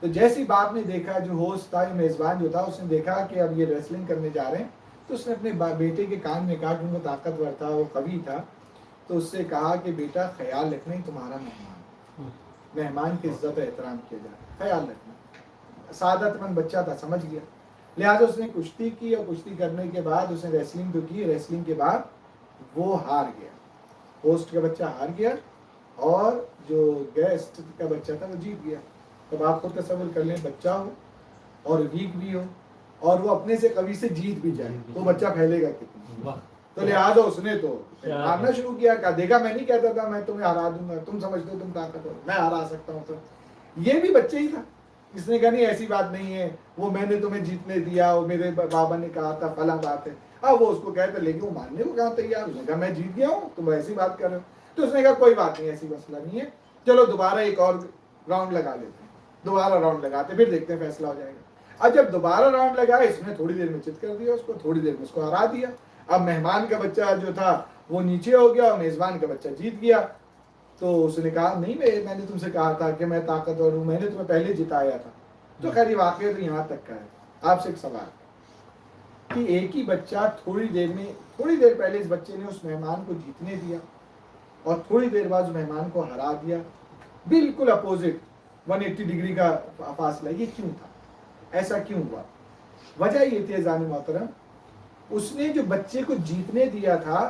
تو جیسی باپ نے دیکھا، جو ہوسٹ تھا، میزبان جو تھا، اس نے دیکھا کہ اب یہ ریسلنگ کرنے جا رہے ہیں، تو اس نے اپنے بیٹے کے کان میں کہا، کیونکہ وہ طاقتور تھا، وہ قوی تھا، تو اس سے کہا کہ بیٹا خیال رکھنا ہی تمہارا مہمان کی عزت و احترام کیا جائے، خیال رکھنا۔ سعادت مند بچہ تھا، سمجھ گیا، لہٰذا اس نے کشتی کی، اور کشتی کرنے کے بعد اس نے ریسلنگ تو کی، ریسلنگ کے بعد وہ ہار گیا، ہوسٹ کا بچہ ہار گیا اور جو گیسٹ کا بچہ تھا وہ جیت گیا۔ تب آپ خود تصور کر لیں، بچہ ہو اور ویک بھی ہو اور وہ اپنے سے قوی سے جیت بھی جائے تو بچہ پھیلے گا کتنا۔ تو لہٰذا اس نے تو ہارنا شروع کیا، کہا دیکھا میں نہیں کہتا تھا میں تمہیں ہرا دوں گا، تم سمجھتے ہو تم طاقتور، میں ہرا سکتا ہوں۔ تو یہ بھی بچے ہی تھا، اس نے کہا نہیں ایسی بات نہیں ہے، وہ میں نے تمہیں جیتنے دیا، وہ میرے بابا نے کہا تھا فلاں بات ہے۔ اب وہ اس کو کہتا لیکن وہ ماننے کو کہاں تیار، اس نے کہا میں جیت گیا ہوں، تم ایسی بات کر رہے ہو۔ تو اس نے کہا کوئی بات نہیں، ایسی مسئلہ نہیں ہے، چلو دوبارہ ایک اور راؤنڈ لگا لیتے ہیں، دوبارہ راؤنڈ لگاتے پھر دیکھتے ہیں فیصلہ ہو جائے گا۔ اب جب دوبارہ راؤنڈ لگا، اس نے تھوڑی دیر میں چت کر دیا اس کو، تھوڑی دیر میں اس کو ہرا دیا۔ اب مہمان کا بچہ جو تھا وہ نیچے ہو گیا اور میزبان کا بچہ جیت گیا۔ تو اس نے کہا نہیں میں نے تم سے کہا تھا کہ میں طاقتور ہوں، میں نے تمہیں پہلے جتایا تھا۔ تو خیر یہ واقعہ تو یہاں تک کا ہے۔ آپ سے ایک سوال کہ ایک ہی بچہ تھوڑی دیر پہلے اس بچے نے اس مہمان کو جیتنے دیا اور تھوڑی دیر بعد اس مہمان کو ہرا دیا، بالکل اپوزٹ 180 ڈگری کا فاصلہ۔ یہ کیوں تھا؟ ایسا کیوں ہوا؟ وجہ یہ تھی عزیزان محترم، اس نے جو بچے کو جیتنے دیا تھا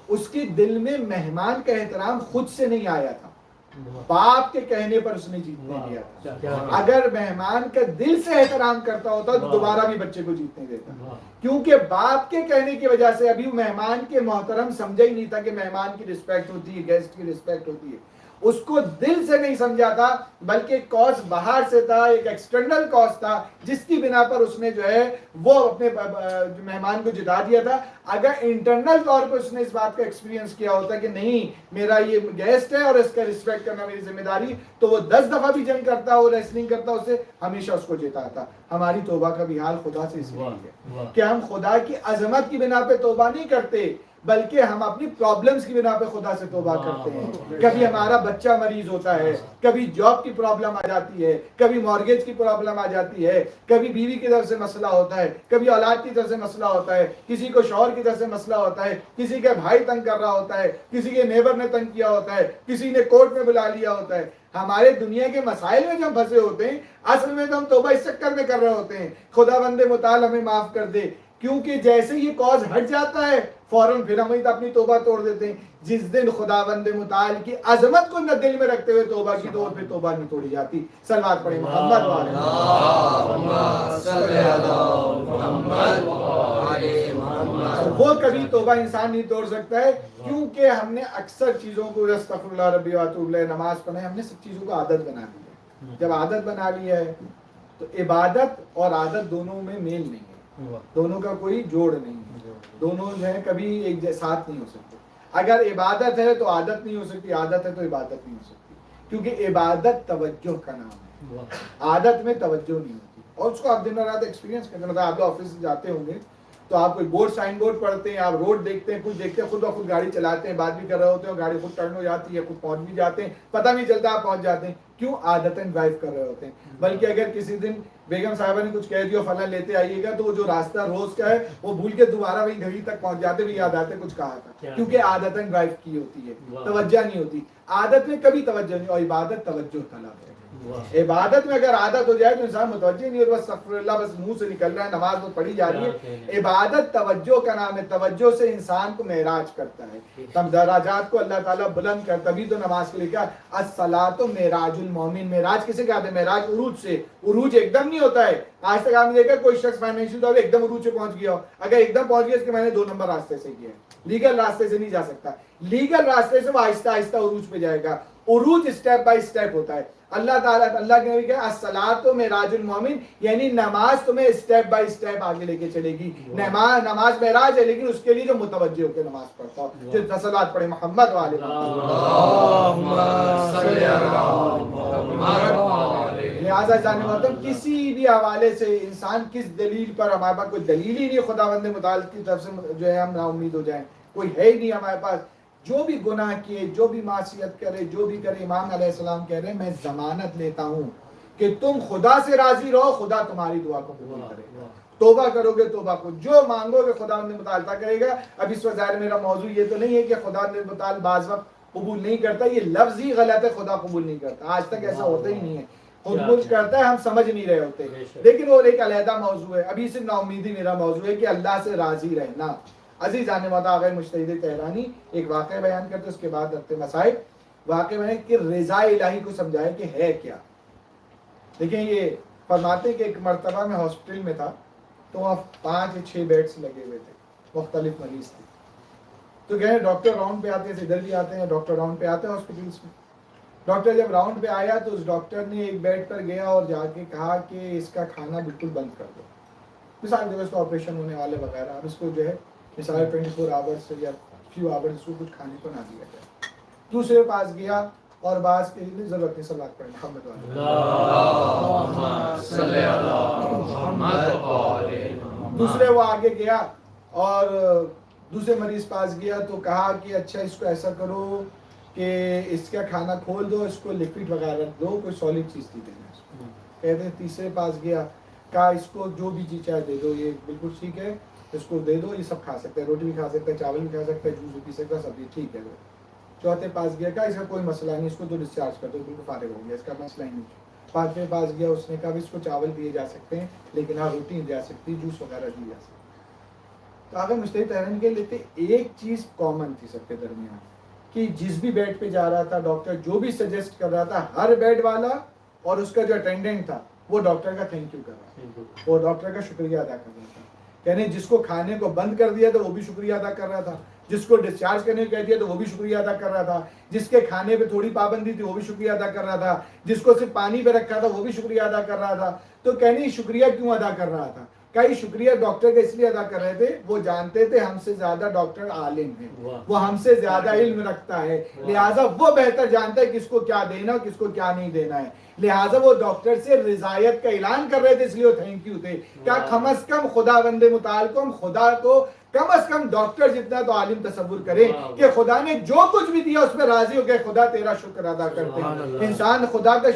اس کے دل میں مہمان کا احترام خود سے نہیں آیا تھا، باپ کے کہنے پر اس نے جیتنے دیا تھا۔ اگر مہمان کا دل سے احترام کرتا ہوتا تو دوبارہ بھی بچے کو جیتنے دیتا، کیونکہ باپ کے کہنے کی وجہ سے ابھی مہمان کے محترم سمجھا ہی نہیں تھا کہ مہمان کی رسپیکٹ ہوتی ہے، گیسٹ کی رسپیکٹ ہوتی ہے، اس کو دل سے نہیں سمجھا تھا، بلکہ کاز باہر سے تھا، ایک ایکسٹرنل کاز تھا جس کی بنا پر اس نے جو ہے وہ اپنے مہمان کو جتا دیا تھا۔ اگر انٹرنل طور پر اس نے اس بات کا ایکسپیرینس کیا ہوتا کہ نہیں میرا یہ گیسٹ ہے اور اس کا رسپیکٹ کرنا میری ذمہ داری، تو وہ 10 دفعہ بھی جنگ کرتا اور ریسلنگ کرتا، اسے ہمیشہ اس کو جتاتا۔ ہماری توبہ کا بھی حال خدا سے اس لیے ہے کہ ہم خدا کی عظمت کی بنا پہ توبہ نہیں کرتے، بلکہ ہم اپنی پرابلمز کی بنا پہ خدا سے توبہ کرتے ہیں۔ کبھی ہمارا بچہ مریض ہوتا ہے، کبھی جاب کی پرابلم آ جاتی ہے، کبھی مارگیج کی پرابلم آ جاتی ہے، کبھی بیوی کی طرف سے مسئلہ ہوتا ہے، کبھی اولاد کی طرف سے مسئلہ ہوتا ہے، کسی کو شوہر کی طرف سے مسئلہ ہوتا ہے، کسی کا بھائی تنگ کر رہا ہوتا ہے، کسی کے نیبر نے تنگ کیا ہوتا ہے، کسی نے کورٹ میں بلا لیا ہوتا ہے۔ ہمارے دنیا کے مسائل میں جو ہم پھنسے ہوتے ہیں، اصل میں تو ہم توبہ اس چکر میں کر رہے ہوتے ہیں خدا بندے متعال ہمیں معاف کر دے، کیونکہ جیسے یہ کاز ہٹ جاتا ہے فوراً پھر ہم اپنی توبہ توڑ دیتے ہیں۔ جس دن خدا بند متعال کی عظمت کو نہ دل میں رکھتے ہوئے توبہ کی تو پھر توبہ نہیں توڑی جاتی۔ صلوات پڑھیں محمد والے وہ کبھی توبہ انسان نہیں توڑ سکتا ہے، کیونکہ ہم نے اکثر چیزوں کو استغفر اللہ ربی واتوب الیہ، نماز پڑھیں، ہم نے سب چیزوں کو عادت بنا لی ہے۔ جب عادت بنا لی ہے تو عبادت اور عادت دونوں میں میل نہیں ہے، دونوں کا کوئی جوڑ نہیں ہے، دونوں جو ہے کبھی ایک ساتھ نہیں ہو سکتے۔ اگر عبادت ہے تو عادت نہیں ہو سکتی، عادت ہے تو عبادت نہیں ہو سکتی، کیونکہ عبادت توجہ کا نام ہے، عادت میں توجہ نہیں ہوتی۔ اور اس کو آپ دن رات ایکسپیرینس کرتے ہیں، آپ آفس سے جاتے ہوں گے تو آپ کوئی بورڈ سائن بورڈ پڑھتے ہیں، آپ روڈ دیکھتے ہیں، کچھ دیکھتے ہیں، خود بخود گاڑی چلاتے ہیں، بات بھی کر رہے ہوتے ہیں، گاڑی خود ٹرن ہو جاتی ہے، خود پہنچ بھی جاتے ہیں، پتہ نہیں چلتا آپ پہنچ جاتے ہیں، کیوں؟ عادتاً ڈرائیو کر رہے ہوتے ہیں۔ بلکہ اگر کسی دن بیگم صاحبہ نے کچھ کہہ دیا فلاں لیتے آئیے گا، تو وہ جو راستہ روز کا ہے وہ بھول کے دوبارہ وہی گھڑی تک پہنچ جاتے، بھی یاد آتے کچھ کہا تھا، کیونکہ عادتاً ڈرائیو کی ہوتی ہے، توجہ نہیں ہوتی۔ عادت میں کبھی توجہ نہیں، اور عبادت توجہ طلب ہے۔ عبادت میں اگر عادت ہو جائے تو انسان متوجہ نہیں ہوتا، بس استغفر اللہ بس منہ سے نکل رہا ہے، نماز تو پڑھی جا رہی ہے۔ عبادت توجہ کا نام ہے، توجہ سے انسان کو معراج کرتا ہے، تب دراجات کو اللہ تعالیٰ بلند کرتا۔ تبھی تو نماز کے لیے کہا الصلاۃ معراج المومن۔ معراج کسے کہتے ہیں؟ معراج عروج سے، عروج ایک دم نہیں ہوتا ہے۔ آج تک آپ نے دیکھا کوئی شخص فائنینشیل طور پہ ایک دم عروج سے پہنچ گیا ہو، اگر ایک دم پہنچ گیا اس کے میں نے 2 نمبر راستے سے کیا ہے، لیگل راستے سے نہیں جا سکتا، لیگل راستے سے وہ آہستہ آہستہ عروج پہ جائے گا۔ عروج اسٹیپ بائی اسٹیپ ہوتا ہے۔ اللہ تعالیٰ کے نبی کہا الصلاۃ معراج المومن، یعنی نماز تمہیں اسٹیپ بائی اسٹیپ آگے لے کے چلے گی۔ نماز معراج ہے، لیکن اس کے لیے جو متوجہ ہو کے نماز پڑھتا ہو، جو صلوات پڑھے محمد والے لہٰذا جانے محترم کسی بھی حوالے سے انسان کس دلیل پر، ہمارے پاس کوئی دلیل ہی نہیں خدا بند متعال کی طرف سے جو ہے ہم نا امید ہو جائیں، کوئی ہے ہی نہیں ہمارے پاس۔ جو بھی گناہ کیے، جو بھی معصیت کرے، جو بھی کرے، امام علیہ السلام کہہ رہے ہیں میں ضمانت لیتا ہوں کہ تم خدا سے راضی رہو, خدا تمہاری دعا کو قبول کرے گا. توبہ کرو گے, توبہ کو جو مانگو گے خدا نے مطالبہ کرے گا. اب اس وقت ظاہر میرا موضوع یہ تو نہیں ہے کہ خدا نے مطالبہ بعض وقت قبول نہیں کرتا, یہ لفظ ہی غلط ہے, خدا قبول نہیں کرتا. آج تک ایسا ہوتا ہی نہیں ہے, قبول کرتا ہے, ہم سمجھ نہیں رہے ہوتے. لیکن وہ ایک علیحدہ موضوع ہے. ابھی صرف نا امیدی میرا موضوع ہے کہ اللہ سے راضی رہنا. عزیزان مطاع مجتہد تہرانی ایک واقعہ بیان کرتے, اس کے بعد رکھتے مسائل. واقعہ میں کہ رضا الہی کو سمجھائے کہ ہے کیا. دیکھیں یہ فرماتے کہ ایک مرتبہ میں ہاسپٹل میں تھا, تو وہاں 5 یا 6 بیڈس لگے ہوئے تھے, مختلف مریض تھے. تو کہہ ڈاکٹر راؤنڈ پہ آتے ہیں, ادھر بھی آتے ہیں ڈاکٹر راؤنڈ پہ آتے ہیں ہاسپٹلس میں. ڈاکٹر جب راؤنڈ پہ آیا تو اس ڈاکٹر نے ایک بیڈ پر گیا اور جا کے کہا کہ اس کا کھانا بالکل بند کر دو. مثال جو اس کا آپریشن ہونے والے وغیرہ, اب اس کو جو ہے مثال 24 آورس یا فیو آورس اس کو کچھ کھانے کو نہ دیا جائے. دوسرے پاس گیا اور بعض کے لیے ضرورت نہیں, صلی اللہ علیہ محمد صلی اللہ محمد. دوسرے وہ آگے گیا اور دوسرے مریض پاس گیا تو کہا کہ اچھا اس کو ایسا کرو کہ اس کا کھانا کھول دو, اس کو لکوڈ وغیرہ دو, کوئی سالڈ چیز نہیں دینا اس کو. کہتے ہیں تیسرے پاس گیا, کہا اس کو جو بھی چیز چاہے دے دو, یہ بالکل ٹھیک ہے, اس کو دے دو, یہ سب کھا سکتا ہے, روٹی بھی کھا سکتا ہے, چاول بھی کھا سکتا ہے, جوس بھی پی سکتا ہے, سب ٹھیک ہے. چوتھے پاس گیا, کہا اس کا کوئی مسئلہ نہیں, اس کو تو ڈسچارج کر دو, بالکل فارغ ہو گیا, اس کا مسئلہ ہی نہیں. پانچویں پاس گیا, اس نے کہا اس کو چاول دیے جا سکتے ہیں لیکن ہاں روٹی نہیں جا سکتی, جوس وغیرہ دی جا سکتی. تو اگر مجتہد تہرانی کے لیتے ایک چیز کامن تھی سب کے درمیان, کہ جس بھی بیڈ پہ جا رہا تھا ڈاکٹر جو بھی سجیسٹ کر رہا تھا, ہر بیڈ والا اور اس کا جو اٹینڈنٹ تھا وہ ڈاکٹر کا تھینک یو کر رہا تھا, وہ ڈاکٹر کا شکریہ ادا کر رہا تھا. یعنی جس کو کھانے کو بند کر دیا تو وہ بھی شکریہ ادا کر رہا تھا, جس کو ڈسچارج کرنے کو کہہ دیا تو وہ بھی شکریہ ادا کر رہا تھا, جس کے کھانے پہ تھوڑی پابندی تھی وہ بھی شکریہ ادا کر رہا تھا, جس کو صرف پانی پہ رکھا تھا وہ بھی شکریہ ادا کر رہا تھا. تو کہنے شکریہ کیوں ادا کر رہا تھا, کئی شکریہ ڈاکٹر کا اس لیے ادا کر رہے تھے, وہ جانتے تھے ہم سے زیادہ ڈاکٹر عالم ہے, وہ ہم سے زیادہ علم رکھتا ہے, لہٰذا وہ بہتر جانتا ہے کس کو کیا دینا کس کو کیا نہیں دینا ہے. لہٰذا وہ ڈاکٹر سے رضایت کا اعلان کر رہے تھے, اس لیے وہ تھینک یو تھے. کیا کم از کم خدا بند متعال کو ہم خدا کو کم از کم ڈاکٹر جتنا تو عالم تصور کریں کہ خدا نے جو کچھ بھی دیا اس پہ راضی ہو گئے, خدا تیرا شکر ادا کرتے ہیں. انسان خدا کا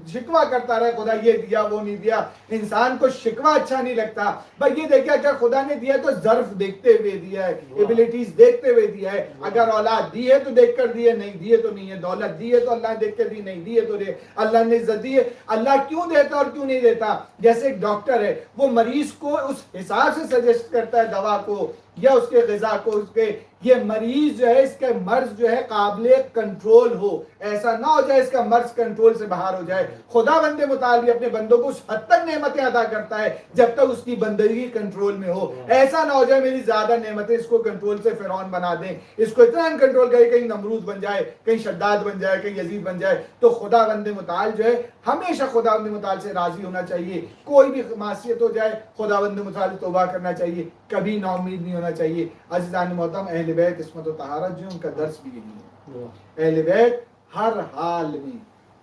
شکوہ کرتا رہے, خدا یہ دیا وہ نہیں دیا, انسان کو شکوہ اچھا نہیں لگتا. بھائی یہ دیکھا کیا خدا نے دیا تو ظرف دیکھتے ہوئے دیا ہے, ایبلٹیز دیکھتے ہوئے دیا ہے. اگر اولاد دی ہے تو دیکھ کر دی ہے, نہیں دی ہے تو نہیں ہے. دولت دی ہے تو اللہ نے دیکھ کر دی, نہیں دی ہے تو اللہ نے عزت دی ہے. اللہ کیوں دیتا اور کیوں نہیں دیتا, جیسے ایک ڈاکٹر ہے وہ مریض کو اس حساب سے سجیسٹ کرتا ہے دوا کو یا اس کے غذا کو, اس کے یہ مریض جو ہے اس کا مرض جو ہے قابل کنٹرول ہو, ایسا نہ ہو جائے اس کا مرض کنٹرول سے باہر ہو جائے. خدا بندے مطالبہ اپنے بندوں کو اس حد تک نعمتیں عطا کرتا ہے جب تک اس کی بندگی کنٹرول میں ہو. ایسا نہ ہو جائے میری زیادہ نعمتیں اس کو کنٹرول سے فرعون بنا دیں, اس کو اتنا ان کنٹرول کرے کہیں نمرود بن جائے, کہیں شداد بن جائے, کہیں یزید بن جائے. تو خدا بندے متعال جو ہے ہمیشہ خدا بندے متعال سے راضی ہونا چاہیے. کوئی بھی معصیت ہو جائے خدا بندے متعال توبہ کرنا چاہیے, کبھی نا امید نہیں ہونا چاہیے. عزیزان محترم, اہل بیت عصمت و طہارت جو ان کا درس بھی یہی ہے. اہل بیت ہر حال میں,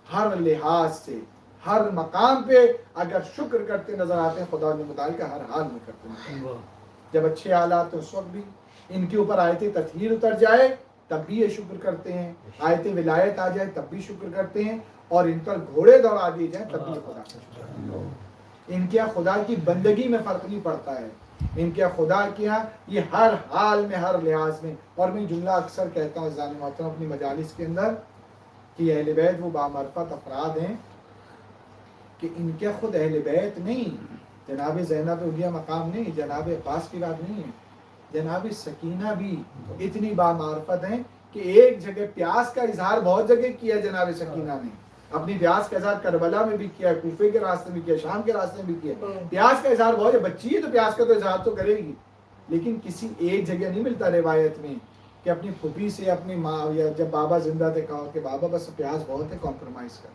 ہر لحاظ سے, ہر مقام پہ اگر شکر کرتے نظر آتے ہیں, خدا نے متعال کا ہر حال میں کرتے ہیں. جب اچھے حالات تو اس وقت بھی ان کے اوپر آیت تطہیر اتر جائے تب بھی یہ شکر کرتے ہیں, آیت ولایت آ جائے تب بھی شکر کرتے ہیں, اور ان پر گھوڑے دوڑا دیے جائیں تب بھی خدا کا شکر. ان کے خدا کی بندگی میں فرق نہیں پڑتا ہے, ان کے خدا کیا یہ ہر حال میں, ہر لحاظ میں. اور میں جملہ اکثر کہتا ہوں عزیزان محترم اپنی مجالس کے اندر کہ اہل بیت وہ بامعرفت افراد ہیں کہ ان کے خود اہل بیت نہیں, جناب زینب اولیاء مقام نہیں, جناب عباس کی بات نہیں ہے, جناب سکینہ بھی اتنی بامعرفت ہیں کہ ایک جگہ پیاس کا اظہار بہت جگہ کیا جناب سکینہ نے. اپنی پیاس کا اظہار کربلا میں بھی کیا, کوفے کے راستے میں کیا, شام کے راستے میں بھی کیا. پیاس کا اظہار بہت ہے, بچی ہے تو پیاس کا تو اظہار تو کرے گی, لیکن کسی ایک جگہ نہیں ملتا روایت میں کہ اپنی پھوپھی سے, اپنی ماں یا جب بابا زندہ تھے کہا کہ بابا بس پیاس بہت ہے, کمپرومائز کر,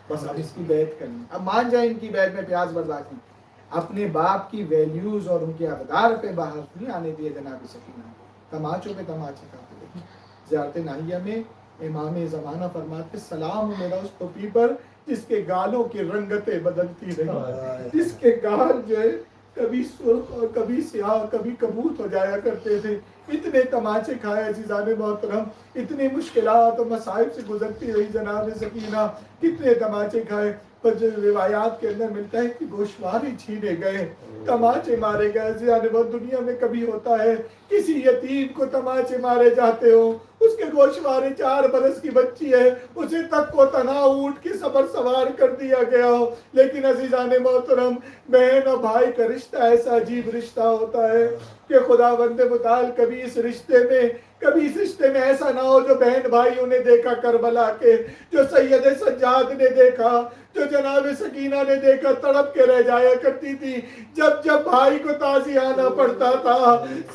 بس اب اس کی بیعت کرنی, اب مان جائیں ان کی بیعت میں پیاس برداشت نہیں. اپنے باپ کی ویلیوز اور ان کے اقدار پہ باہر نہیں آنے دیے جناب سکینہ. تماچوں پہ تماچے کھاتے دیکھیں. زیارت ناہیہ میں امام زمانہ فرماتے سلام میرا اس پھوپھی پر جس کے گالوں کی رنگتیں بدلتی رہی, جس کے گال جو ہے کبھی سرخ اور کبھی سیاہ کبھی کبوت ہو جایا کرتے تھے. اتنے تماچے کھائے عزیزان محترم, اتنی مشکلات اور مصائب سے گزرتی رہی جناب سکینہ, کتنے تماچے کھائے. پر جو روایات کے اندر ملتا ہے کہ گوشوارے چھینے گئے، تماچے مارے گئے. یعنی وہ دنیا میں کبھی ہوتا ہے کسی یتیم کو تماچے مارے جاتے ہو، اس کے گوشوارے 4 برس کی بچی ہے، اسے تک کو تنہا اونٹ کے سفر سوار کر دیا گیا ہو. لیکن عزیزان محترم، بہن اور بھائی کا رشتہ ایسا عجیب رشتہ ہوتا ہے کہ خدا بند متعال کبھی اس رشتے میں ایسا نہ ہو جو بہن بھائیوں نے دیکھا کربلا کے، جو سید سجاد نے دیکھا، جو جناب سکینہ نے دیکھا، تڑپ کے رہ جایا کرتی تھی. جب بھائی کو تعزیہ آنا پڑتا تھا،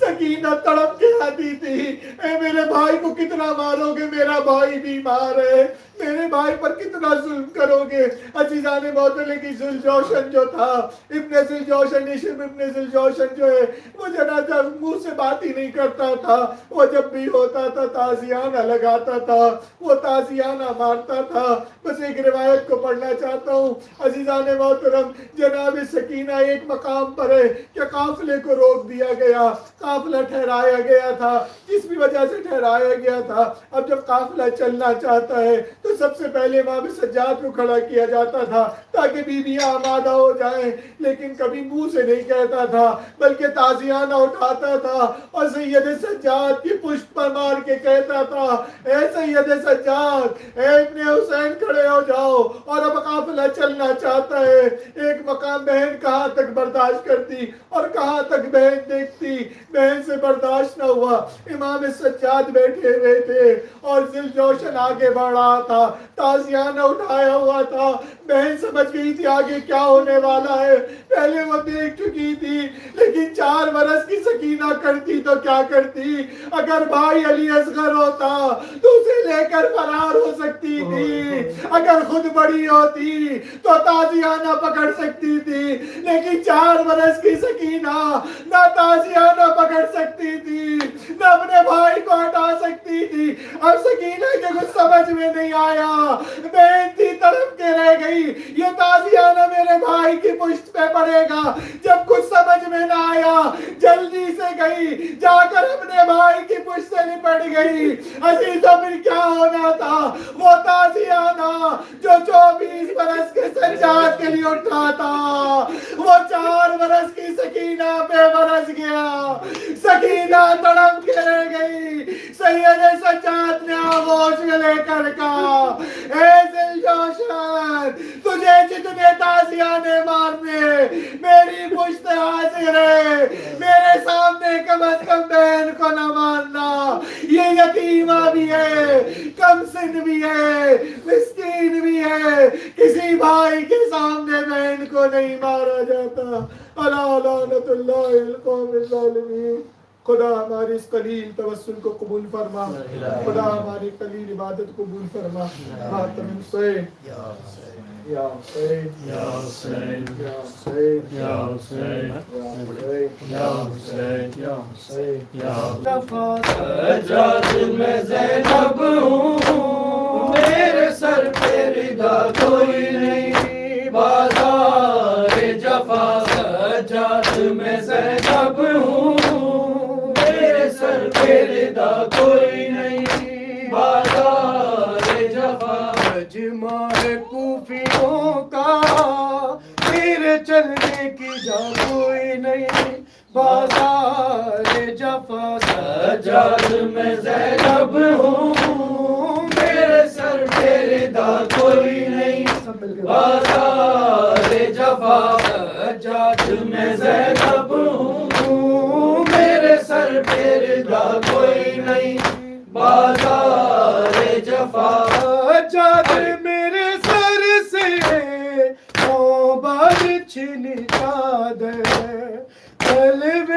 سکینہ تڑپ کے آتی تھی، اے میرے بھائی کو کتنا مارو گے، میرا بھائی بیمار ہے، میرے بھائی پر کتنا ظلم کرو گے. عزیزان محترم کی ذوالجوشن جو تھا، ابن ذوالجوشن جو ہے، وہ جنازہ منہ سے بات ہی نہیں کرتا تھا. وہ جب بھی ہوتا تھا تعزیانہ لگاتا تھا، وہ تعزیانہ مارتا تھا. بس ایک روایت کو پڑھنا چاہتا ہوں عزیزان محترم. جناب سکینہ ایک مقام پر ہے کہ قافلے کو روک دیا گیا، قافلہ ٹھہرایا گیا تھا، جس بھی وجہ سے ٹھہرایا گیا تھا. اب جب قافلہ چلنا چاہتا ہے تو سب سے پہلے امام سجاد کو کھڑا کیا جاتا تھا تاکہ بیویاں آمادہ ہو جائیں. لیکن کبھی منہ سے نہیں کہتا تھا بلکہ تعزیانہ اٹھاتا تھا اور سید سجاد کی پشت پر مار کے کہتا تھا، اے سید سجاد، اے ابن حسین کھڑے ہو جاؤ. اور اب قافلہ چلنا چاہتا ہے. ایک مقام بہن کہاں تک برداشت کرتی اور کہاں تک بہن دیکھتی. بہن سے برداشت نہ ہوا. امام سجاد بیٹھے ہوئے تھے اور ذوالجوشن آگے بڑھ رہا تھا، تعزیانہ اٹھایا ہوا تھا. بہن سمجھ گئی تھی آگے کیا ہونے والا ہے، پہلے وہ دیکھ چکی تھی. لیکن 4 برس کی سکینہ کرتی تو کیا کرتی؟ اگر بھائی علی اصغر ہوتا تو اسے لے کر فرار ہو سکتی تھی، اگر خود بڑی ہوتی تو تعزیانہ پکڑ سکتی تھی. لیکن 4 برس کی سکینہ نہ تعزیانہ پکڑ سکتی تھی، نہ اپنے بھائی کو ہٹا سکتی تھی. اب سکینہ کے کچھ سمجھ میں نہیں آیا، بہن تھی تڑپ کے رہ گئی، یہ تعزیانہ میرے بھائی کی پشت پہ پڑے گا. جب کچھ سمجھ میں نہ آیا جلدی سے گئی، جا کر اپنے بھائی کی پشت سے لپٹ گئی. عزیزوں پھر کیا ہونا تھا؟ وہ تعزیانہ جو 24 برس کے سجاد کے لیے اٹھا تھا، وہ 4 برس کی سکینہ پہ برس گیا. سکینہ تڑپ کے رہ گئی. سید سجاد نے آغوش میں لے کر کہا، اے ذوالجوشن، تجھے جتنے تعزیانے مارنے میری پشت حاضر ہے، میرے سامنے کم از کم بہن کو نہ مارنا. یہ یتیمہ بھی ہے، کم سن بھی ہے، مسکین بھی ہے، کسی بھائی کے سامنے بہن کو نہیں مارا جاتا. الا لعنت اللہ القوم الظالمین. خدا ہماری اس قلیل توسل کو قبول فرما، خدا ہماری قلیل عبادت قبول فرما. خاتم حسین یا حسین یا حسین یا حسین یا حسین یا حسین یا حسین یا حسین یا سجاد میں زینب ہوں، میرے سر پہ رضا کوئی نہیں. بازار جفا سجاد میں زینب ہوں، میرے سر پہ رضا کوئی نہیں. بازار جفا مجمع کوفیوں کا میرے چلنے کی جا کوئی نہیں. بازار جفا سجاد میں زینب ہوں، میرے سر پہ رضا کوئی نہیں. بازار جفا سجاد میں زینب ہوں، میرے سر پہ رضا کوئی نہیں. بازار جفا سجاد میرے سر سے بار چھنی چادر، قلبِ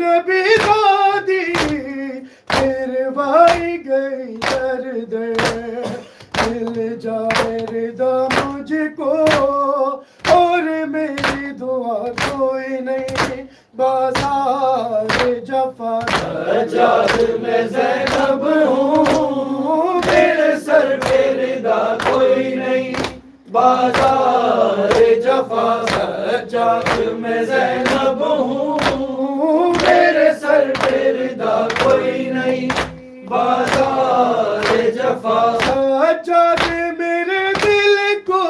نبی دادی پھر وائی گئی درد. مل جائے رضا مجھ کو اور میری دعا کوئی نہیں. بازار جفا سجاد میں زینب ہوں، میرے سر پہ رضا کوئی نہیں. بازار جفا سجاد میں زینب ہوں، میرے سر پہ رضا کوئی نہیں. بازار جفا سجاد میرے دل کو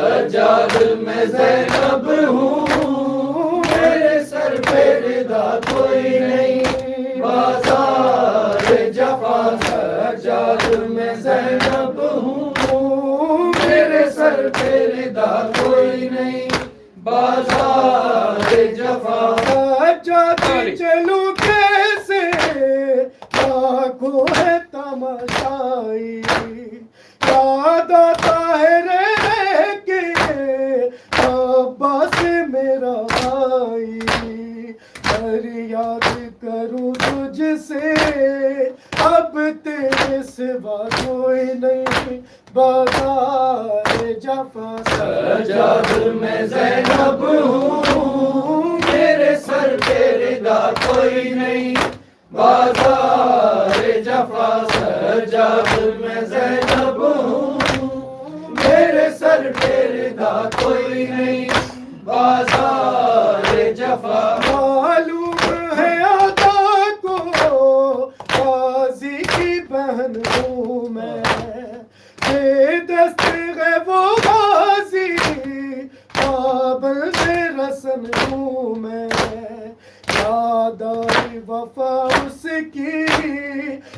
سجاد میں زینب ہوں، میرے سر پہ ردا کوئی نہیں، بازار جفا سجاد میں زینب ہوں، میرے سر پہ ردا کوئی نہیں، بازار جفا جاتی چلوں کیسے لاکھوں ہے تماشائی، یاد آتا ہے رہ کے عباس میرا بھائی، پر یاد کروں تجھ سے اب تیرے سوا کوئی نہیں، بازار جفا سجاد میں زینب ہوں، میرے سر پہ ردا کوئی نہیں، بازار جفا سجاد میں زینب ہوں، میرے سر پہ ردا کوئی نہیں، بازار جفا معلوم ہے آقا کو قاضی کی بہن ہوں میں، بے دست ہے وہ غازی پابند رسن ہوں میں، یاد آئی وفا اس کی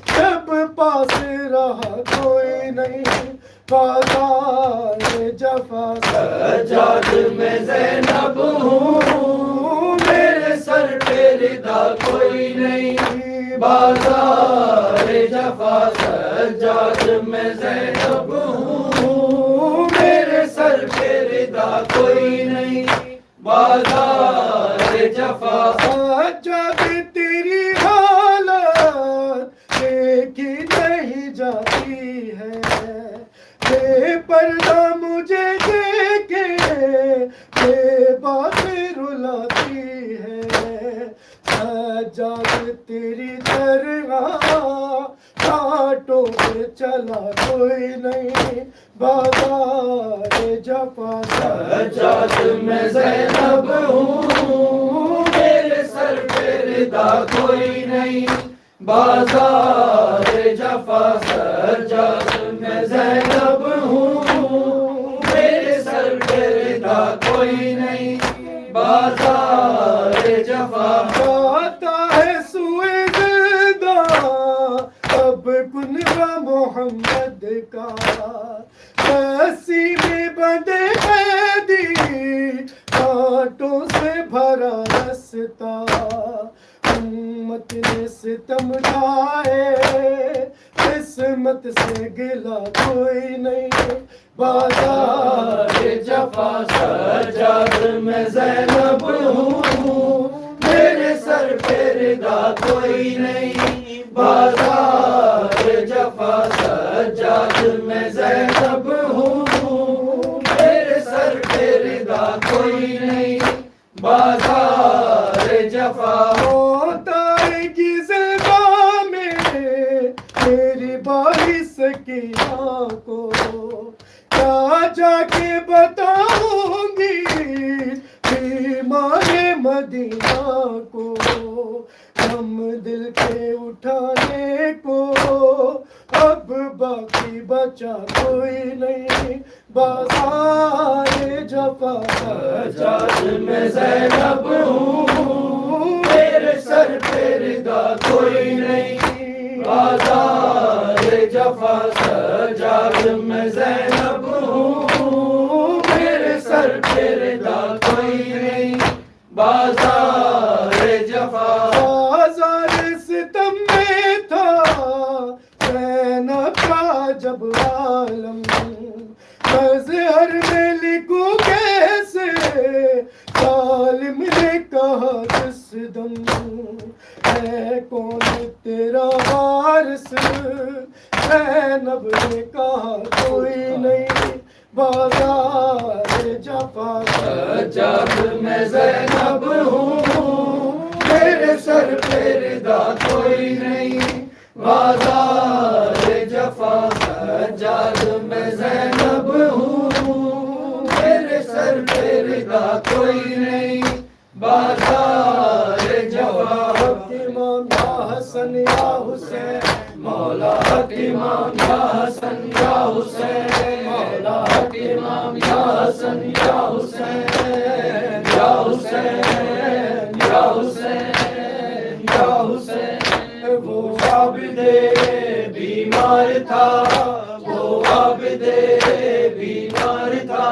جب پاس رہا کوئی نہیں، بازار جفا سجاد میں زینب ہوں، میرے سر پہ ردا کوئی نہیں، بازار جفا سجاد میں زینب ہوں، میرے سر پہ ردا کوئی نہیں، بازار جفا سجاد تیری حالت دیکھی نہیں جاتی ہے، بے پردہ مجھے دیکھے بے بات رلاتی ہے، سجاد تیری طرح کانٹوں پہ چلا کوئی نہیں، بازار جفا سجاد میں زینب ہوں، میرے سر پہ ردا کوئی نہیں، بازار جفا سجاد میں زینب ہوں، میرے سر پہ ردا کوئی نہیں، بازار جفا آتا ہے سوئے زندہ اب کنوا محمد کا، رسی میں بندے قیدی کانٹوں سے بھرا رستا، امت نے ستم ڈھائے قسمت سے گلا کوئی نہیں، بازار جفا سجاد میں زینب ہوں، میرے سر پہ ردا کوئی نہیں، بازار جفا سجاد میں زینب ہوں، میرے سر پہ ردا کوئی نہیں، بازار جفا موت آئے گی زباں میں تیری باری سکینہ کو، کیا جا کے بتاؤں گی بیمار مدینہ کو، ہم دل کے اٹھانے کو اب باقی بچا کوئی نہیں، بازار جفا سجاد میں زینب ہوں، میرے سر پہ ردا کوئی نہیں، بازار جفا سجاد میں زینب ہوں، میرے سر پہ ردا کوئی نہیں، بازار جفا بازار ستم میں تھا زینب کا جب عالم، مظہر میں لکھوں کیسے ظالم نے کہا جس دم، ہے کون تیرا وارث زینب نے کہا کوئی نہیں، بازار جفا سجاد میں زینب ہوں، میرے سر پہ ردا کوئی نہیں، بازار جفا سجاد میں زینب ہوں، میرے سر پہ ردا کوئی نہیں، بازار جفا امام یا حسن یا حسین، مولا حق امام یا حسن یا حسین، مولا حق امام یا حسن حسن یا حسین یا حسین یا حسین یا حسین وہ عابد بیمار تھا وہ عابد بیمار تھا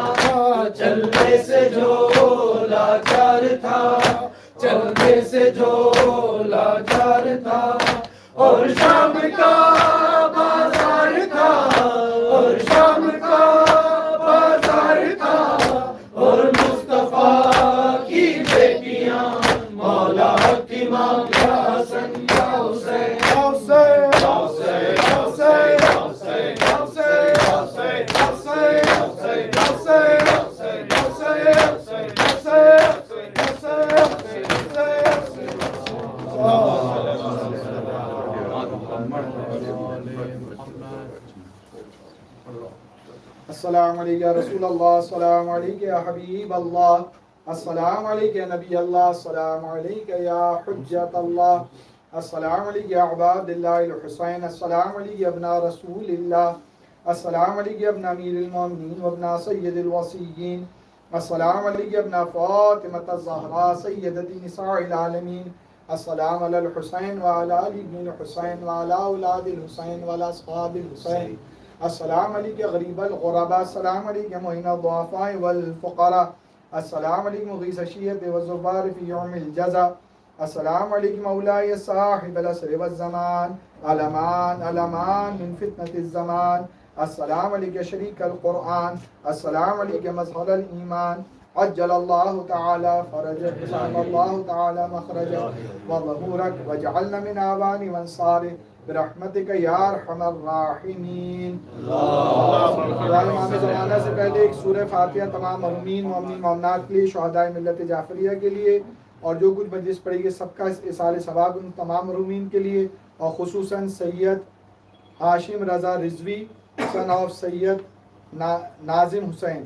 چلنے سے جو لاچار تھا چلنے سے جو لاچار تھا اور شام کا بازار تھا اور شام کا بازار تھا اور مصطفیٰ کی بیٹیاں مولا کی ماں یا حسن یا حسین یا حسین یا حسین یا حسین یا حسین یا حسین یا حسین یا حسین یا حسین یا حسین یا حسین یا السلام علیکم یا رسول اللہ، السلام علیکم یا حبیب اللہ، السلام علیکم یا نبی اللہ، السلام علیکم یا حجت اللہ، السلام علیکم یا عباد اللہ الحسین، السلام علیکم یا ابن رسول اللہ، السلام علیکم یا ابن امیر المومنین وابن سید الوصیین، السلام علیکم یا ابن فاطمۃ الزہراء سیدۃ نساء العالمین، السلام علی الحسین وعلی آل ابن الحسین وعلی اولاد الحسین وعلی اصحاب الحسین، السلام علیکم غریب الغرباء، السلام علیکم معین الضعفاء والفقراء، السلام علیکم مغیث الشیعۃ والزبار فی یوم الجزا، السلام علیکم مولاي صاحب العصر والزمان، علمان علمان من فتنة الزمان، السلام علیکم شریک القرآن، السلام علیکم مظہر الایمان، عجل اللہ تعالی فرجک وسعد اللہ تعالی مخرجک وظہورک وجعلنا من اعوان وانصارک برحمتک یا ارحم الراحمین۔ امام زمانہ سے پہلے ایک سورہ فاتحہ تمام مرحومین مومنین مومنات کے لیے، شہدائے ملت جعفریہ کے لیے، اور جو کچھ مجلس پڑھے گی سب کا اصال ثواب ان تمام مرحومین کے لیے، اور خصوصاً سید ہاشم رضا رضوی سن آف سید ناظم حسین،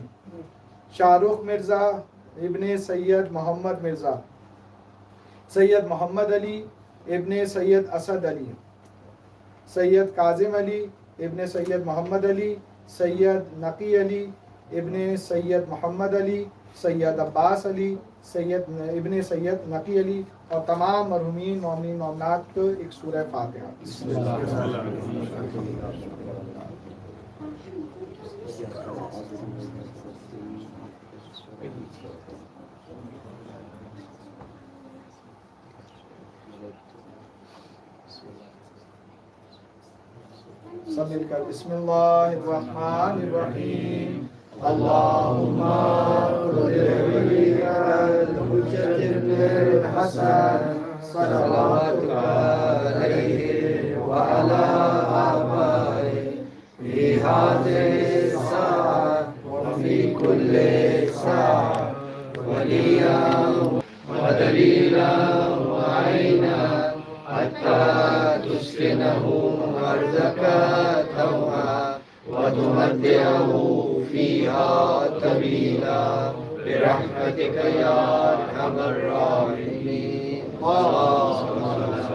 شاہ رخ مرزا ابن سید محمد مرزا، سید محمد علی ابن سید اسد علی، سید کاظم علی ابن سید محمد علی، سید نقی علی ابن سید محمد علی، سید عباس علی سید ابن سید نقی علی، اور تمام مرحومین مومنین مومنات کو ایک سورہ فاتحہ۔ سب مل کر بسم اللہ الرحمن الرحیم، اللہم الحجة ابن الحسن صلواتک علیہ وعلی آبائہ فی هذه الساعة وفی کل ساعة ولیا ودلیلا وعینا حتى تسكنه أرضك طوعا وتمتعه فيها طويلا برحمتك يا أرحم الراحمين۔